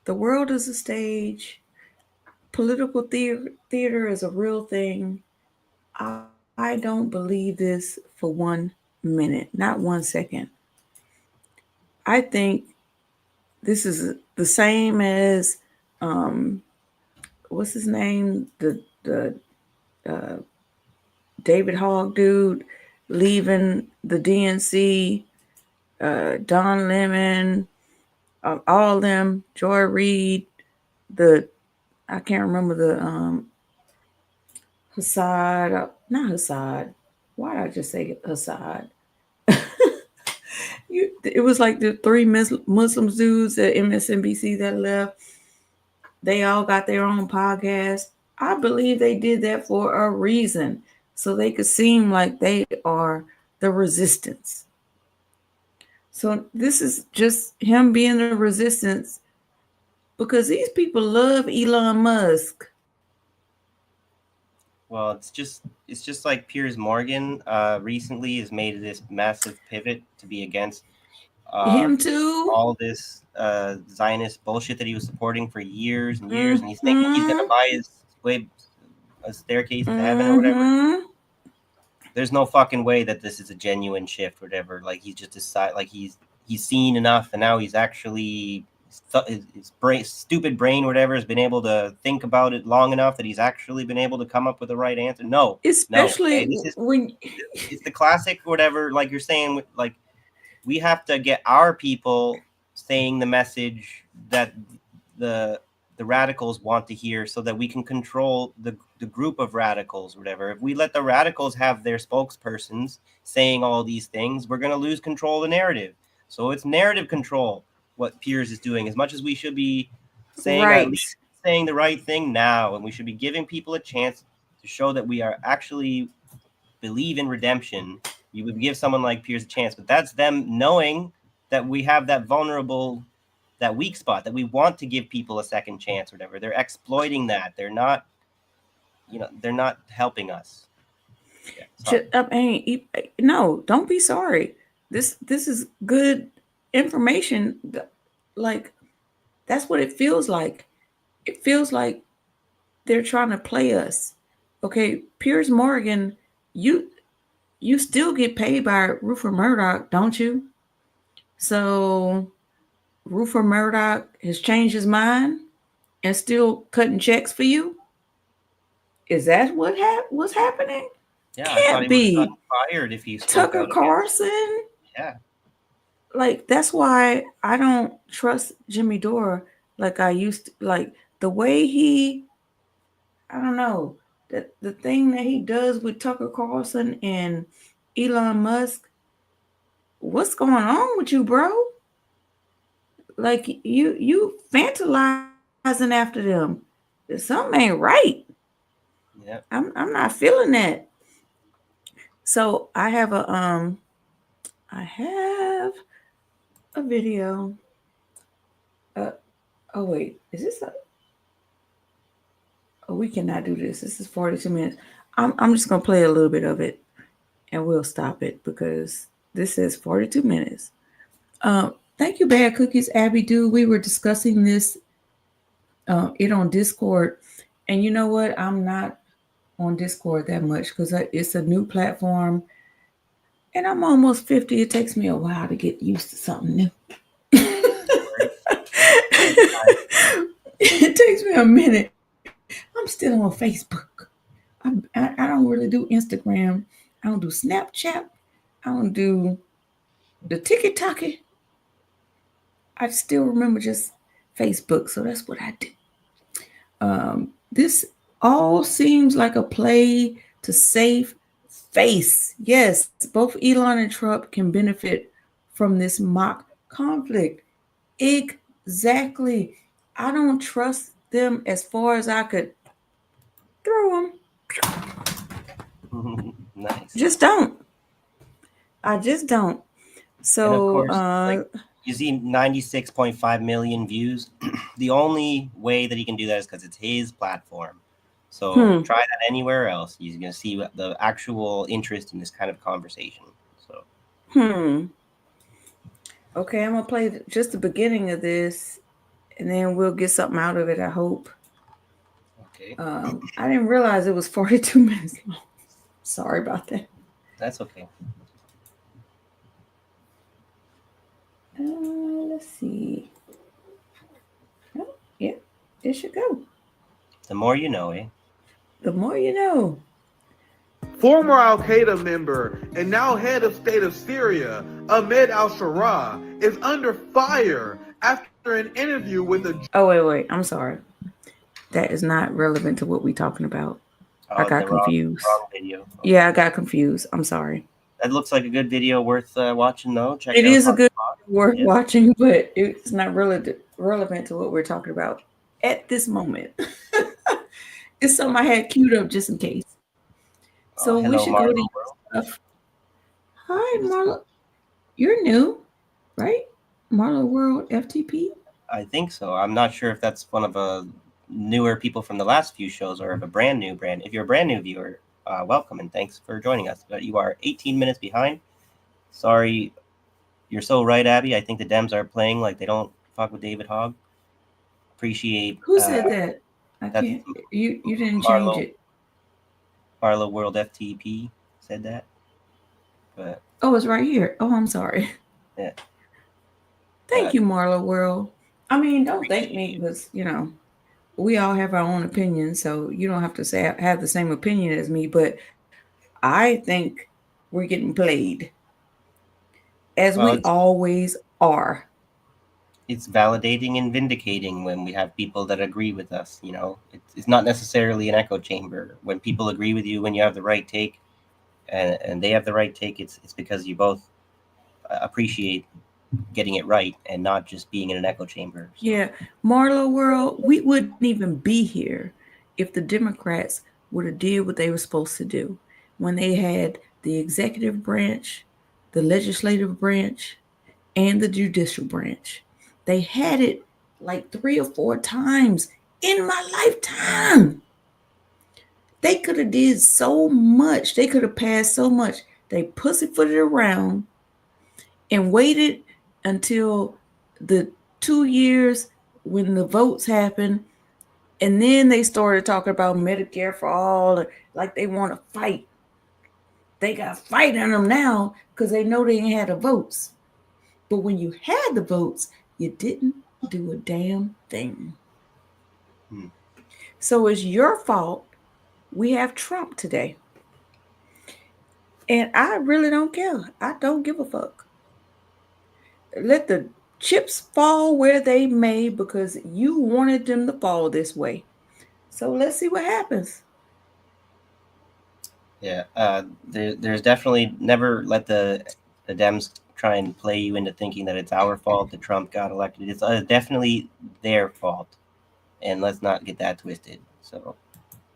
the world is a stage. Political theater is a real thing. I don't believe this for 1 minute, not 1 second. I think this is the same as what's his name? The David Hogg dude leaving the DNC, Don Lemon, all of them, Joy Reid, I can't remember the Hassad, not Hassad. why did I just say Assad? It was like the 3 Muslim dudes at MSNBC that left. They all got their own podcast. I believe they did that for a reason, so they could seem like they are the resistance. So this is just him being the resistance because these people love Elon Musk. Well, it's just like Piers Morgan recently has made this massive pivot to be against him too. All this Zionist bullshit that he was supporting for years and years, and he's thinking he's gonna buy his way a staircase to heaven or whatever. There's no fucking way that this is a genuine shift or whatever. Like he's just decided, like he's seen enough, and now he's actually his stupid brain, whatever, has been able to think about it long enough that he's actually been able to come up with the right answer. No, especially no, okay? when it's the classic, whatever. Like you're saying, like we have to get our people saying the message that the radicals want to hear, so that we can control the group of radicals, whatever. If we let the radicals have their spokespersons saying all these things, we're going to lose control of the narrative. So it's narrative control. What Piers is doing, as much as we should be saying at least saying the right thing now, and we should be giving people a chance to show that we are actually believe in redemption. You would give someone like Piers a chance, but that's them knowing that we have that vulnerable, that weak spot, that we want to give people a second chance or whatever. They're exploiting that. They're not, they're not helping us. Yeah, no, don't be sorry. This is good information. Like that's what it feels like. It feels like they're trying to play us. Okay, Piers Morgan, you still get paid by Rupert Murdoch, don't you? So Rupert Murdoch has changed his mind and still cutting checks for you? Is that what's happening? Yeah, Can't I thought he be. would have gotten fired if he spoke Tucker out Carlson. Yeah. Like that's why I don't trust Jimmy Dore like I used to. Like the way he, I don't know, that the thing that he does with Tucker Carlson and Elon Musk. What's going on with you, bro? Like you fantasizing after them. Something ain't right. Yeah. I'm not feeling that. So I have a video. Oh wait, is this a? Oh, we cannot do this. This is 42 minutes. I'm just gonna play a little bit of it, and we'll stop it because this is 42 minutes. Thank you, Bad Cookies, Abby. We were discussing this it on Discord, and you know what? I'm not on Discord that much because it's a new platform, and I'm almost 50. It takes me a while to get used to something new. It takes me a minute. I'm still on Facebook. I don't really do Instagram. I don't do Snapchat. I don't do the TikTok. I still remember just Facebook, so that's what I do. This all seems like a play to save face. Yes, both Elon and Trump can benefit from this mock conflict. Exactly. I don't trust them as far as I could throw them. Nice. Just don't. I just don't. So, and of course, like, you see 96.5 million views. The only way that he can do that is because it's his platform. So try that anywhere else. You're going to see the actual interest in this kind of conversation. So. Okay, I'm going to play just the beginning of this, and then we'll get something out of it, I hope. Okay. I didn't realize it was 42 minutes long. Sorry about that. That's okay. Let's see. Oh, yeah, it should go. The more you know, eh? The more you know. Former Al-Qaeda member and now head of state of Syria, Ahmed al-Sharaa, is under fire after an interview with a... Oh, wait. I'm sorry. That is not relevant to what we're talking about. I got confused. Wrong video. Yeah, I got confused. I'm sorry. That looks like a good video worth watching, though. Check It out is a good Hogg. worth watching, but it's not relevant to what we're talking about at this moment. It's something I had queued up just in case. So we hello, should go to Marlo your stuff. Hi, Marlo. You're new, right? Marlo World FTP. I think so. I'm not sure if that's one of the newer people from the last few shows or if a brand new brand. If you're a brand new viewer, welcome and thanks for joining us. But you are 18 minutes behind. Sorry, you're so right, Abby. I think the Dems are playing like they don't fuck with David Hogg. Appreciate. Who said that? I can't. You didn't change it. Marlo World FTP said that. But oh, it's right here. Oh, I'm sorry. Yeah. Thank you, Marlo World. I mean, don't thank me because we all have our own opinion, so you don't have to have the same opinion as me. But I think we're getting played, as we always are. It's validating and vindicating when we have people that agree with us. It's not necessarily an echo chamber. When people agree with you, when you have the right take, and they have the right take, it's because you both appreciate getting it right and not just being in an echo chamber. So. Yeah, Marlo World, we wouldn't even be here if the Democrats would have did what they were supposed to do when they had the executive branch, the legislative branch, and the judicial branch. They had it like 3 or 4 times in my lifetime. They could have did so much. They could have passed so much. They pussyfooted around and waited until the 2 years when the votes happened. And then they started talking about Medicare for all, like they want to fight. They got fight in them now because they know they ain't had the votes. But when you had the votes, you didn't do a damn thing. So it's your fault we have Trump today. And I really don't care. I don't give a fuck. Let the chips fall where they may because you wanted them to fall this way. So let's see what happens. Yeah, there's definitely never let the Dems try and play you into thinking that it's our fault that Trump got elected. It's definitely their fault, and let's not get that twisted. So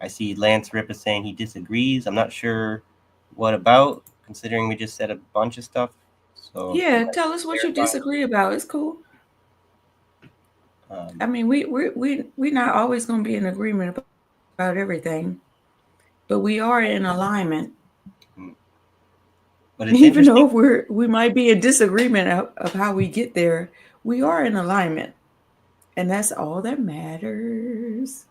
I see Lance Ripp is saying he disagrees. I'm not sure what about, considering we just said a bunch of stuff. So yeah, tell us what you disagree about. It's cool. I mean, we're not always going to be in agreement about everything, but we are in alignment. But it's even though we might be in disagreement of how we get there, we are in alignment, and that's all that matters.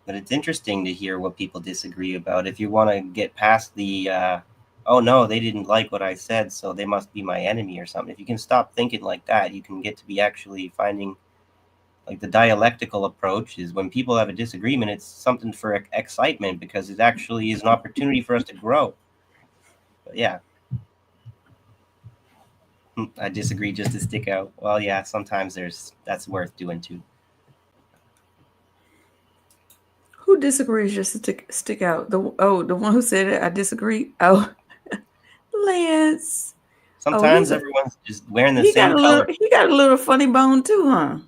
But it's interesting to hear what people disagree about. If you want to get past the oh no, they didn't like what I said, so they must be my enemy or something. If you can stop thinking like that, you can get to be actually finding, like, the dialectical approach is when people have a disagreement, it's something for excitement because it actually is an opportunity for us to grow. But yeah, I disagree just to stick out. Well, yeah, sometimes that's worth doing too. Who disagrees just to stick out? The one who said it. I disagree. Oh, Lance. Sometimes everyone's just wearing the same color. He got a little funny bone too, huh?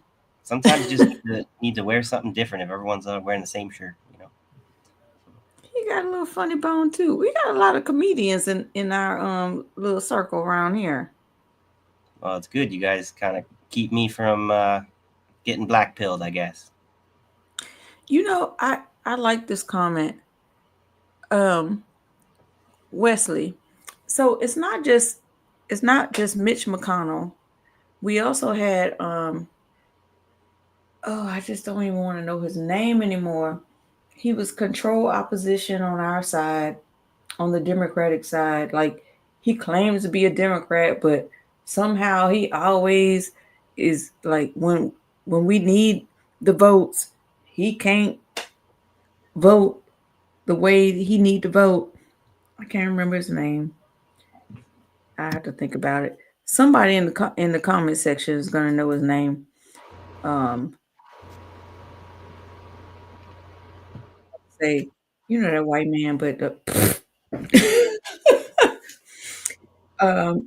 Sometimes you just need to wear something different if everyone's wearing the same shirt, He got a little funny bone too. We got a lot of comedians in our little circle around here. Well, it's good. You guys kind of keep me from getting black-pilled, I guess. I like this comment. Wesley. So it's not just Mitch McConnell. We also had I just don't even want to know his name anymore. He was control opposition on our side, on the Democratic side. Like, he claims to be a Democrat, but somehow he always is like, when we need the votes, he can't vote the way he need to vote. I can't remember his name. I have to think about it. Somebody in the comment section is going to know his name. Say you know that white man, but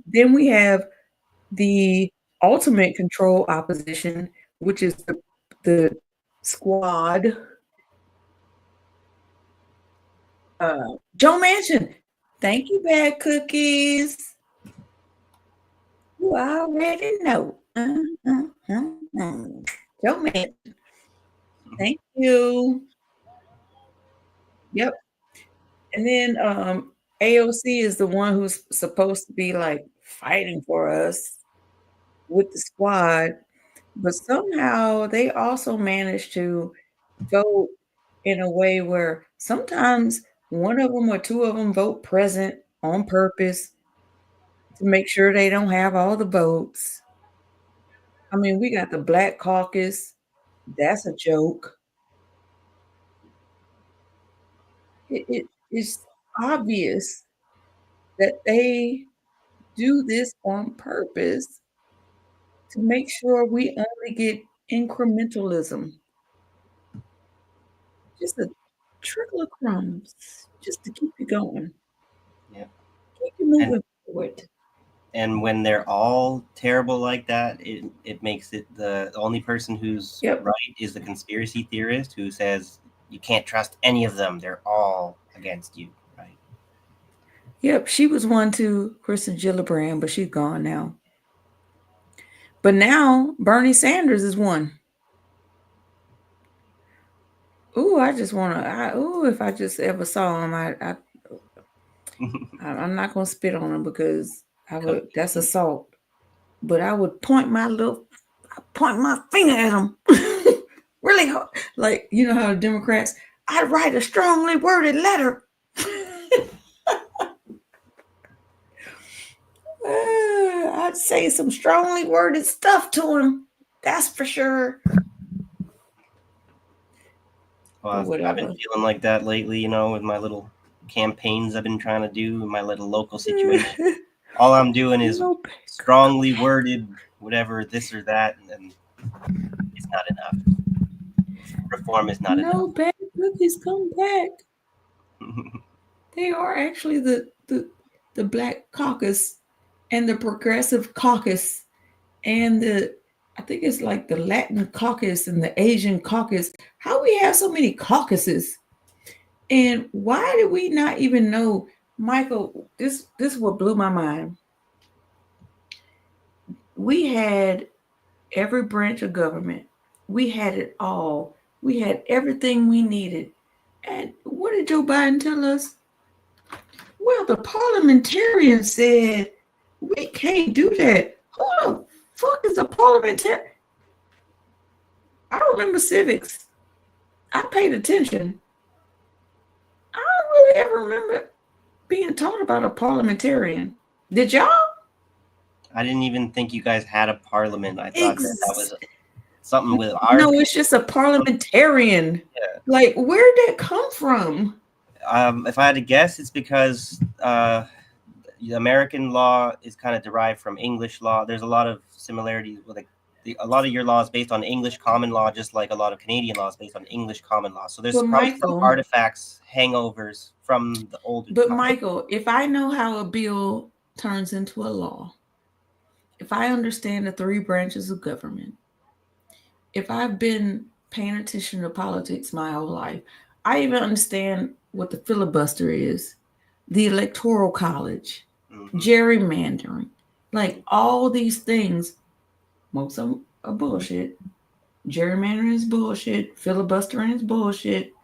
then we have the ultimate control opposition, which is the squad. Joe Manchin, thank you, bad cookies. You already know. Joe Manchin, thank you. Yep. And then AOC is the one who's supposed to be like fighting for us with the squad, but somehow they also managed to vote in a way where sometimes one of them or two of them vote present on purpose to make sure they don't have all the votes. I mean, we got the Black Caucus. That's a joke. It's obvious that they do this on purpose to make sure we only get incrementalism. Just a trickle of crumbs, just to keep you going. Yeah. Keep you moving forward. And when they're all terrible like that, it makes it the only person who's right is the conspiracy theorist who says you can't trust any of them. They're all against you, right? Yep, she was one too, Kristen Gillibrand, but she's gone now. But now Bernie Sanders is one. Ooh, I just want to. If I just ever saw him, I'm not gonna spit on him because I would. That's assault. But I would point my finger at him, really hard. Like you know how Democrats, I'd write a strongly worded letter. I'd say some strongly worded stuff to him. That's for sure. Well, I've been feeling like that lately, you know, with my little campaigns I've been trying to do in my little local situation. All I'm doing is strongly worded, whatever, this or that, and then it's not enough. Reform is not enough. No, bad cookies come back. They are actually the Black Caucus and the Progressive Caucus and I think it's like the Latin Caucus and the Asian Caucus. How we have so many caucuses? And why did we not even know, Michael, this is what blew my mind. We had every branch of government. We had it all. We had everything we needed. And what did Joe Biden tell us? Well, the parliamentarian said we can't do that. Who the fuck is a parliamentarian? I don't remember civics. I paid attention. I don't really ever remember being taught about a parliamentarian. Did y'all? I didn't even think you guys had a parliament. I thought that was something with our. No, it's just a parliamentarian. Yeah. Like, where did that come from? If I had to guess, it's because the American law is kind of derived from English law. There's a lot of similarities with a lot of your laws based on English common law, just like a lot of Canadian laws based on English common law. So there's probably some artifacts, hangovers from the older. But Michael, if I know how a bill turns into a law, if I understand the three branches of government, if I've been paying attention to politics my whole life, I even understand what the filibuster is, the electoral college, gerrymandering, like all these things. Most of them are bullshit. Gerrymandering is bullshit. Filibustering is bullshit.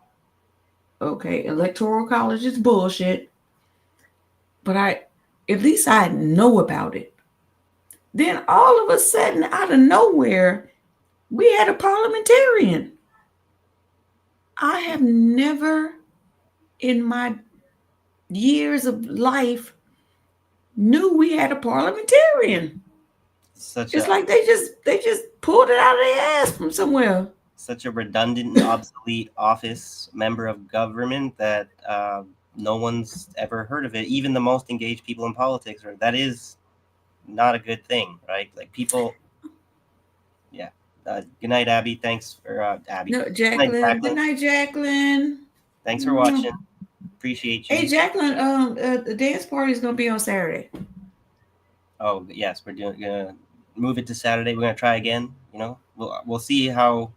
Okay, electoral college is bullshit. But at least I know about it. Then all of a sudden, out of nowhere, we had a parliamentarian. I have never in my years of life knew we had a parliamentarian. It's like they just pulled it out of their ass from somewhere. Such a redundant and obsolete office member of government that no one's ever heard of it. Even the most engaged people in politics, that is not a good thing, right? Like people. Yeah. Good night, Abby. Thanks for Abby. No, Jacqueline. Good night, Jacqueline. Thanks for watching. Appreciate you. Hey, Jacqueline, the dance party is going to be on Saturday. Oh, yes, we're gonna move it to Saturday. We're gonna try again. You know, we'll see how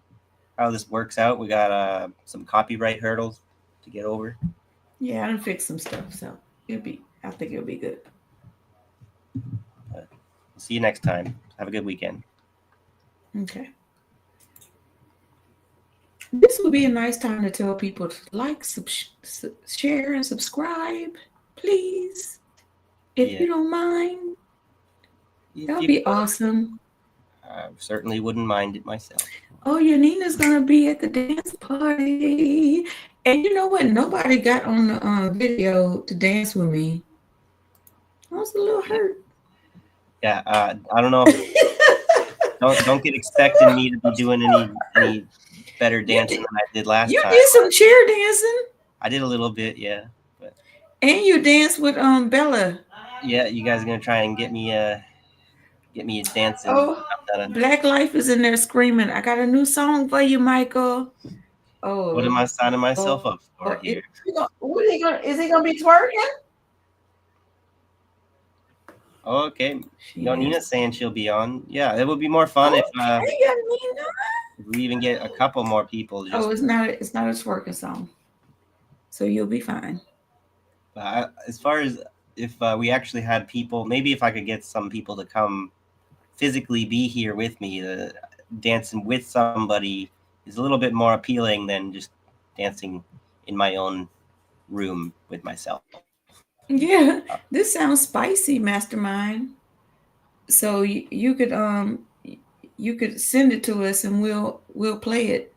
this works out. We got some copyright hurdles to get over. Yeah, I done fixed some stuff, so I think it'll be good. We'll see you next time. Have a good weekend. Okay. This would be a nice time to tell people to like, share, and subscribe, please, if you don't mind. That would be awesome. I certainly wouldn't mind it myself. Oh, yeah, Nina's gonna be at the dance party, and you know what? Nobody got on the video to dance with me. I was a little hurt. Yeah, I don't know. Don't get expecting me to be doing any better dancing than I did last time. You did some chair dancing. I did a little bit, yeah. But and you danced with Bella. Yeah, you guys are gonna try and get me dancing. Oh, Black Life is in there screaming. I got a new song for you, Michael. Oh, what am I signing myself up for here? Is he gonna be twerking? Okay. No, Nina's saying she'll be on. Yeah, it would be more fun if we even get a couple more people. It's not a twerking song, so you'll be fine. As far as if we actually had people, maybe if I could get some people to come physically be here with me, dancing with somebody is a little bit more appealing than just dancing in my own room with myself. Yeah, this sounds spicy, Mastermind. So you could send it to us and we'll play it.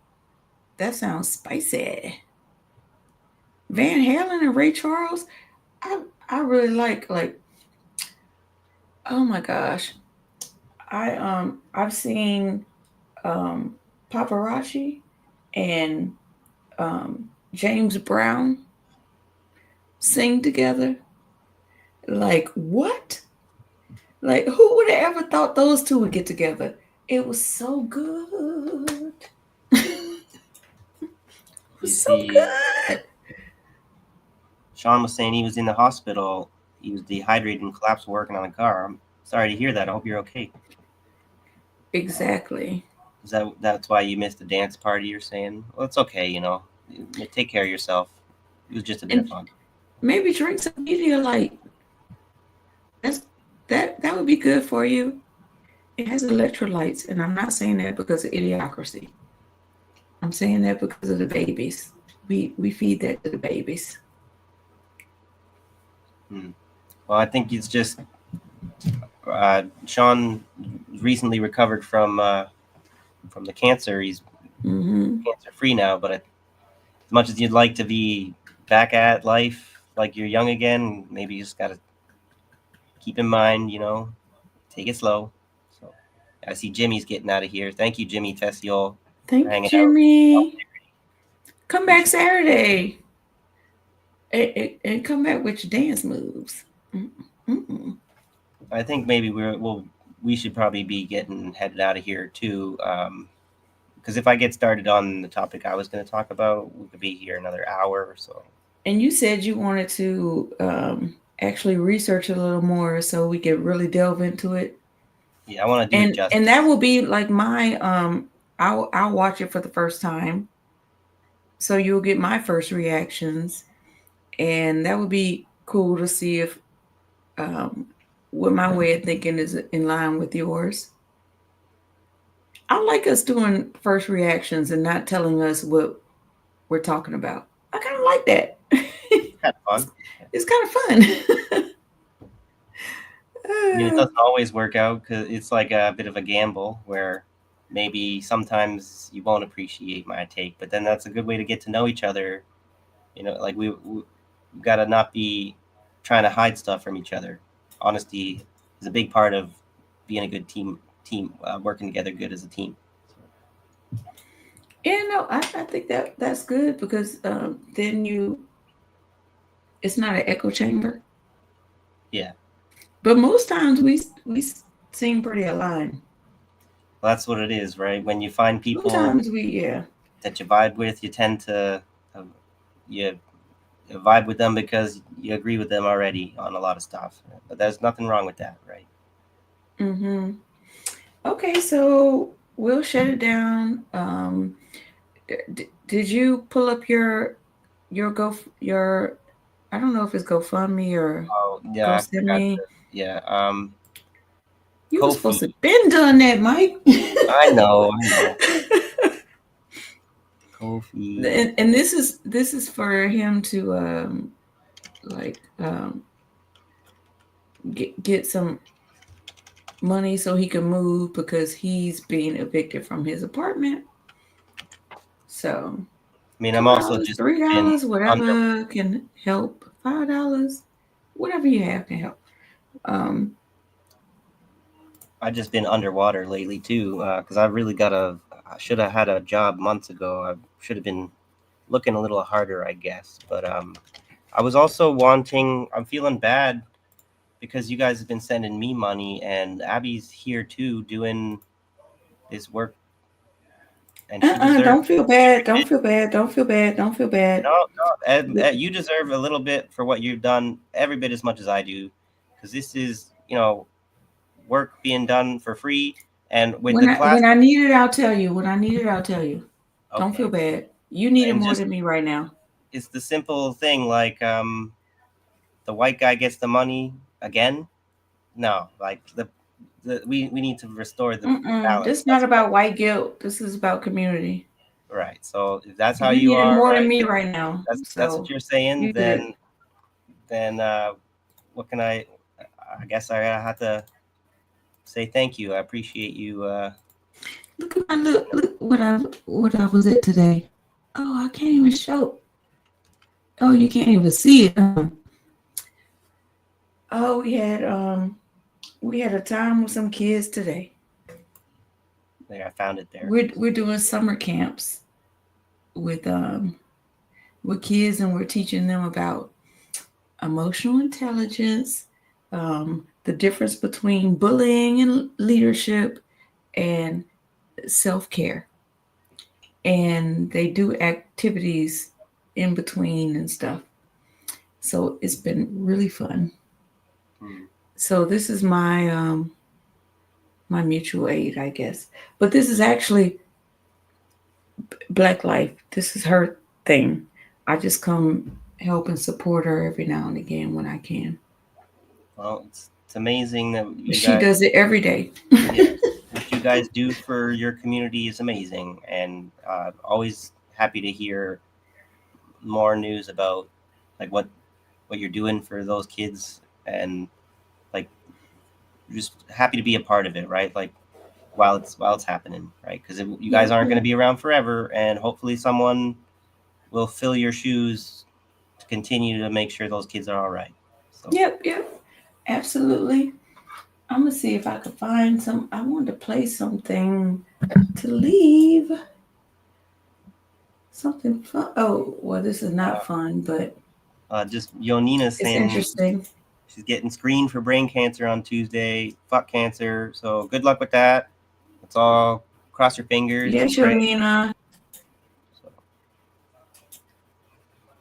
That sounds spicy. Van Halen and Ray Charles, I really like. Oh my gosh, I've seen Paparazzi and James Brown sing together. Like, what? Like, who would have ever thought those two would get together? It was so good. It was so good. Sean was saying he was in the hospital. He was dehydrated and collapsed working on a car. I'm sorry to hear that. I hope you're okay. Exactly. That's why you missed the dance party, you're saying? Well, it's okay, you know. Take care of yourself. It was just a bit of fun. Maybe drink some Pedialyte. That would be good for you. It has electrolytes, and I'm not saying that because of idiocracy. I'm saying that because of the babies. We feed that to the babies. Well, I think it's just Sean recently recovered from the cancer. He's cancer free now, but as much as you'd like to be back at life like you're young again, maybe you just gotta keep in mind, you know, take it slow. So I see Jimmy's getting out of here. Thank you, Jimmy Tessiol. Thank you, Jimmy. Come back Saturday. And come back with your dance moves. I think maybe we should probably be getting headed out of here too. Because if I get started on the topic I was going to talk about, we could be here another hour or so. And you said you wanted to actually research a little more so we could really delve into it. Yeah, I want to do it justice. And that will be like my I'll watch it for the first time, so you'll get my first reactions, and that would be cool to see if what my way of thinking is in line with yours. I like us doing first reactions and not telling us what we're talking about. I kind of like that. Kind of fun. It's kind of fun. I mean, it doesn't always work out because it's like a bit of a gamble where maybe sometimes you won't appreciate my take, but then that's a good way to get to know each other. You know, like we got to not be trying to hide stuff from each other. Honesty is a big part of being a good team working together good as a team. Yeah, no, I think that's good because then it's not an echo chamber. Yeah. But most times we seem pretty aligned. Well, that's what it is, right? When you find people Sometimes that you vibe with, you tend to you vibe with them because you agree with them already on a lot of stuff. But there's nothing wrong with that, right? Mm-hmm. Okay, so we'll shut it down. Did you pull up your I don't know if it's GoFundMe or Yeah, I forgot GoSendMe? yeah. You were Kofi. supposed to been doing that, Mike. I know. Kofi. And this is for him to get some money so he can move because he's being evicted from his apartment. So I mean, I'm also just $3, whatever can help. $5, whatever you have can help. I've just been underwater lately too, because I really I should have had a job months ago. I should have been looking a little harder, I guess. But I was also I'm feeling bad because you guys have been sending me money, and Abby's here too doing this work, and she deserves. Don't feel bad. Don't feel bad. Don't feel bad. Don't feel bad. No, you deserve a little bit for what you've done, every bit as much as I do, because this is, work being done for free. And with when I need it, I'll tell you. When I need it, I'll tell you. Okay. Don't feel bad. You need it more than me right now. It's the simple thing, like the white guy gets the money again. No, like we need to restore the balance. This is not about white guilt. This is about community. Right. So if that's how you need are, it more right, than me right now. That's what you're saying. Then what can I guess I have to say thank you. I appreciate you. Look at look what I was at today. Oh, I can't even show. Oh, you can't even see it. Oh, we had a time with some kids today. There, I found it there. We're doing summer camps with kids, and we're teaching them about emotional intelligence, the difference between bullying and leadership, and self-care. And they do activities in between and stuff. So it's been really fun. So this is my my mutual aid, I guess. But this is actually Black Life. This is her thing. I just come help and support her every now and again when I can. Well, it's amazing that she does it every day. What you guys do for your community is amazing, and always happy to hear more news about like what you're doing for those kids, and like just happy to be a part of it, right? Like while it's happening, right? Because you guys aren't going to be around forever, and hopefully someone will fill your shoes to continue to make sure those kids are all right. So. Yep, absolutely. I'm gonna see if I can find some. I wanted to play something to leave. Something fun. Oh, well, this is not fun, but just Yonina saying it's interesting. She's getting screened for brain cancer on Tuesday. Fuck cancer. So good luck with that. Let's all cross your fingers. Yes, Yonina.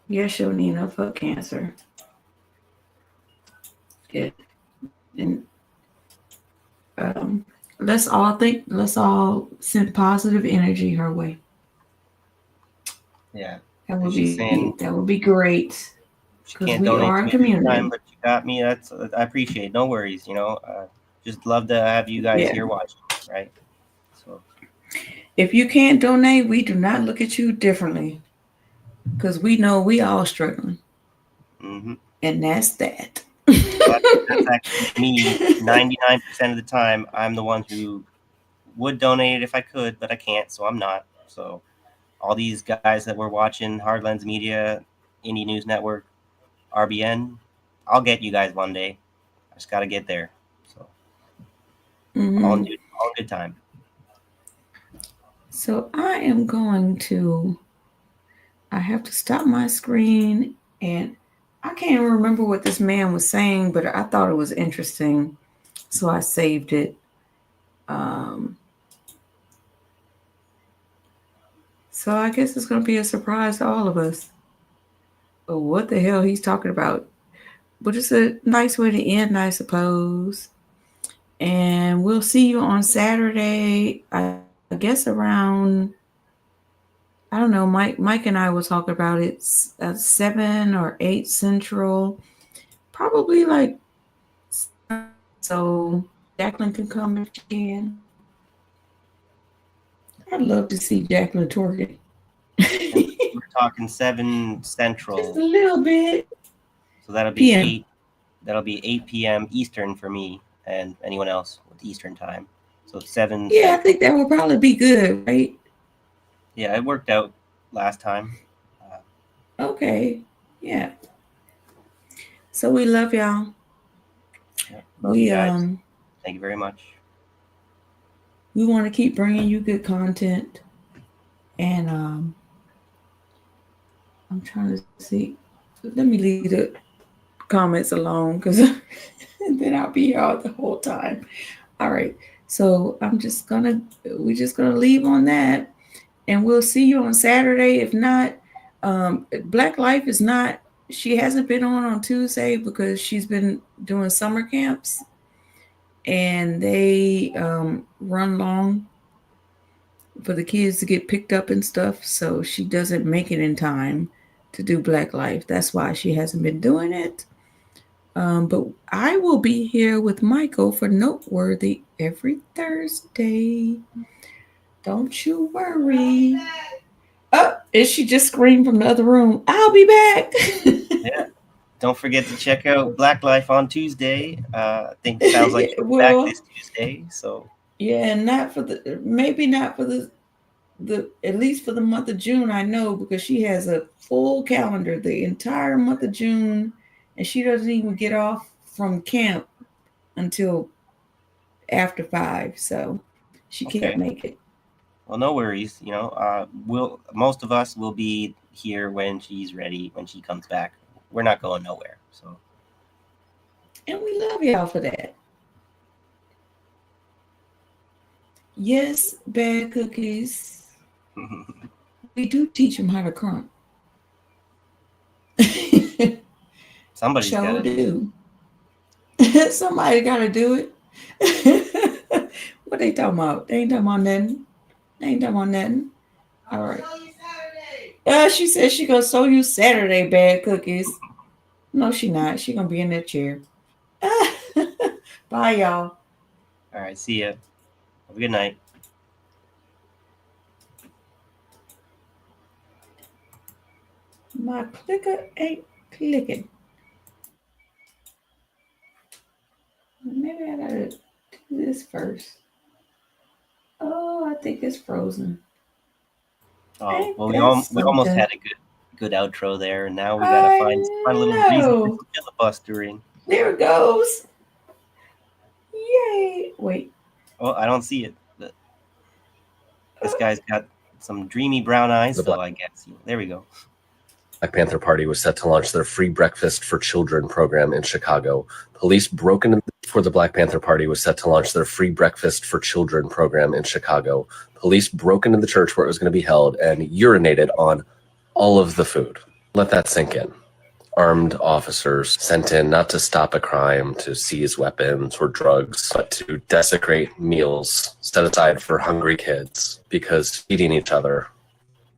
Yes, Yonina, fuck cancer. Yeah. And let's all send positive energy her way. Yeah. That would be great. She can't donate to me this time, but you got me. I appreciate it. No worries. Just love to have you guys here watching, right? So if you can't donate, we do not look at you differently, because we know we all struggling. Mm-hmm. And that's that. That's actually me. 99% of the time, I'm the one who would donate it if I could, but I can't, so I'm not. So all these guys that we're watching, Hardlands Media, Indie News Network, RBN, I'll get you guys one day. I just got to get there. So all good time. So I have to stop my screen, and I can't even remember what this man was saying, but I thought it was interesting, so I saved it. So I guess it's going to be a surprise to all of us. what the hell he's talking about. But it's a nice way to end, I suppose. And we'll see you on Saturday. I guess around, I don't know. Mike and I will talk about it at 7 or 8 Central. Probably like, so Jacqueline can come if she can. I'd love to see Jacqueline twerking. We're talking 7 Central. Just a little bit. So that'll be PM. 8. That'll be 8 p.m. Eastern for me and anyone else with Eastern time. So 7. Yeah, I think that would probably be good, right? Yeah, it worked out last time. Okay. Yeah. So we love y'all. Yeah, love you guys. Thank you very much. We want to keep bringing you good content, and I'm trying to see. Let me leave the comments alone because then I'll be here all the whole time. All right. So we're just gonna leave on that, and we'll see you on Saturday. If not, Black Life is not. She hasn't been on Tuesday because she's been doing summer camps, and they run long for the kids to get picked up and stuff. So she doesn't make it in time to do Black Life. That's why she hasn't been doing it. But I will be here with Michael for Noteworthy every Thursday. Don't you worry. Oh, and she just screamed from the other room, I'll be back. Yeah. Don't forget to check out Black Life on Tuesday. I think it sounds like she'll be back this Tuesday. So yeah, and maybe not for the at least for the month of June, I know, because she has a full calendar the entire month of June, and she doesn't even get off from camp until after 5, so she can't make it. Well, no worries. You know, most of us will be here when she's ready, when she comes back. We're not going nowhere. So, and we love y'all for that. Yes, bad cookies. We do teach them how to crump. Somebody's got to do. Somebody got to do it. What they talking about? They ain't talking about nothing. They ain't talking about nothing. All right. She said she gonna sew you Saturday, bad cookies. No, she not. She gonna be in that chair. Bye, y'all. All right. See ya. Have a good night. My clicker ain't clicking. Maybe I gotta do this first. Oh, I think it's frozen. Oh, well, we almost had a good outro there, and now we gotta find a little reason for filibustering. There it goes. Yay! Wait. Oh, I don't see it. But this guy's got some dreamy brown eyes, so I guess there we go. Black Panther Party was set to launch their free breakfast for children program in Chicago. Police broke into before the Black Panther Party was set to launch their free breakfast for children program in Chicago. Police broke into the church where it was going to be held and urinated on all of the food. Let that sink in. Armed officers sent in not to stop a crime, to seize weapons or drugs, but to desecrate meals set aside for hungry kids, because feeding each other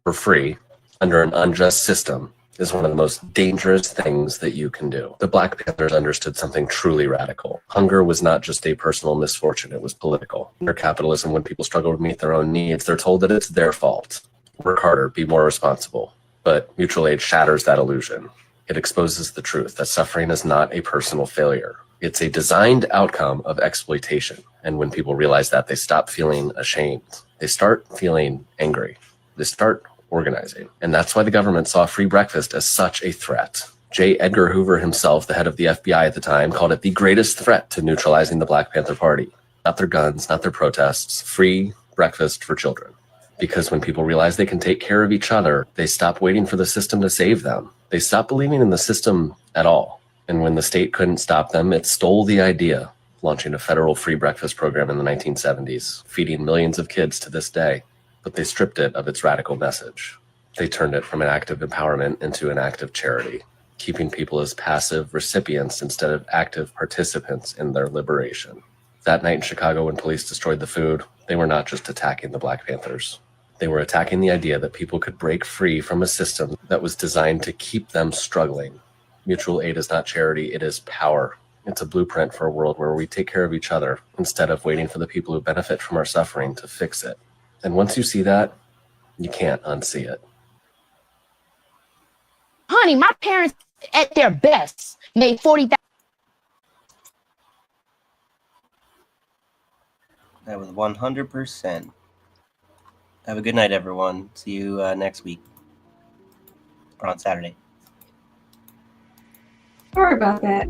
for free under an unjust system is one of the most dangerous things that you can do. The Black Panthers understood something truly radical. Hunger was not just a personal misfortune, it was political. Under capitalism, when people struggle to meet their own needs, they're told that it's their fault. Work harder, be more responsible. But mutual aid shatters that illusion. It exposes the truth that suffering is not a personal failure. It's a designed outcome of exploitation. And when people realize that, they stop feeling ashamed. They start feeling angry. They start organizing. And that's why the government saw free breakfast as such a threat. J. Edgar Hoover himself, the head of the FBI at the time, called it the greatest threat to neutralizing the Black Panther Party. Not their guns, not their protests, free breakfast for children. Because when people realize they can take care of each other, they stop waiting for the system to save them. They stop believing in the system at all. And when the state couldn't stop them, it stole the idea, launching a federal free breakfast program in the 1970s, feeding millions of kids to this day. But they stripped it of its radical message. They turned it from an act of empowerment into an act of charity, keeping people as passive recipients instead of active participants in their liberation. That night in Chicago, when police destroyed the food, they were not just attacking the Black Panthers. They were attacking the idea that people could break free from a system that was designed to keep them struggling. Mutual aid is not charity, it is power. It's a blueprint for a world where we take care of each other instead of waiting for the people who benefit from our suffering to fix it. And once you see that, you can't unsee it. Honey, my parents at their best made $40,000. That was 100%. Have a good night, everyone. See you next week or on Saturday. Sorry about that.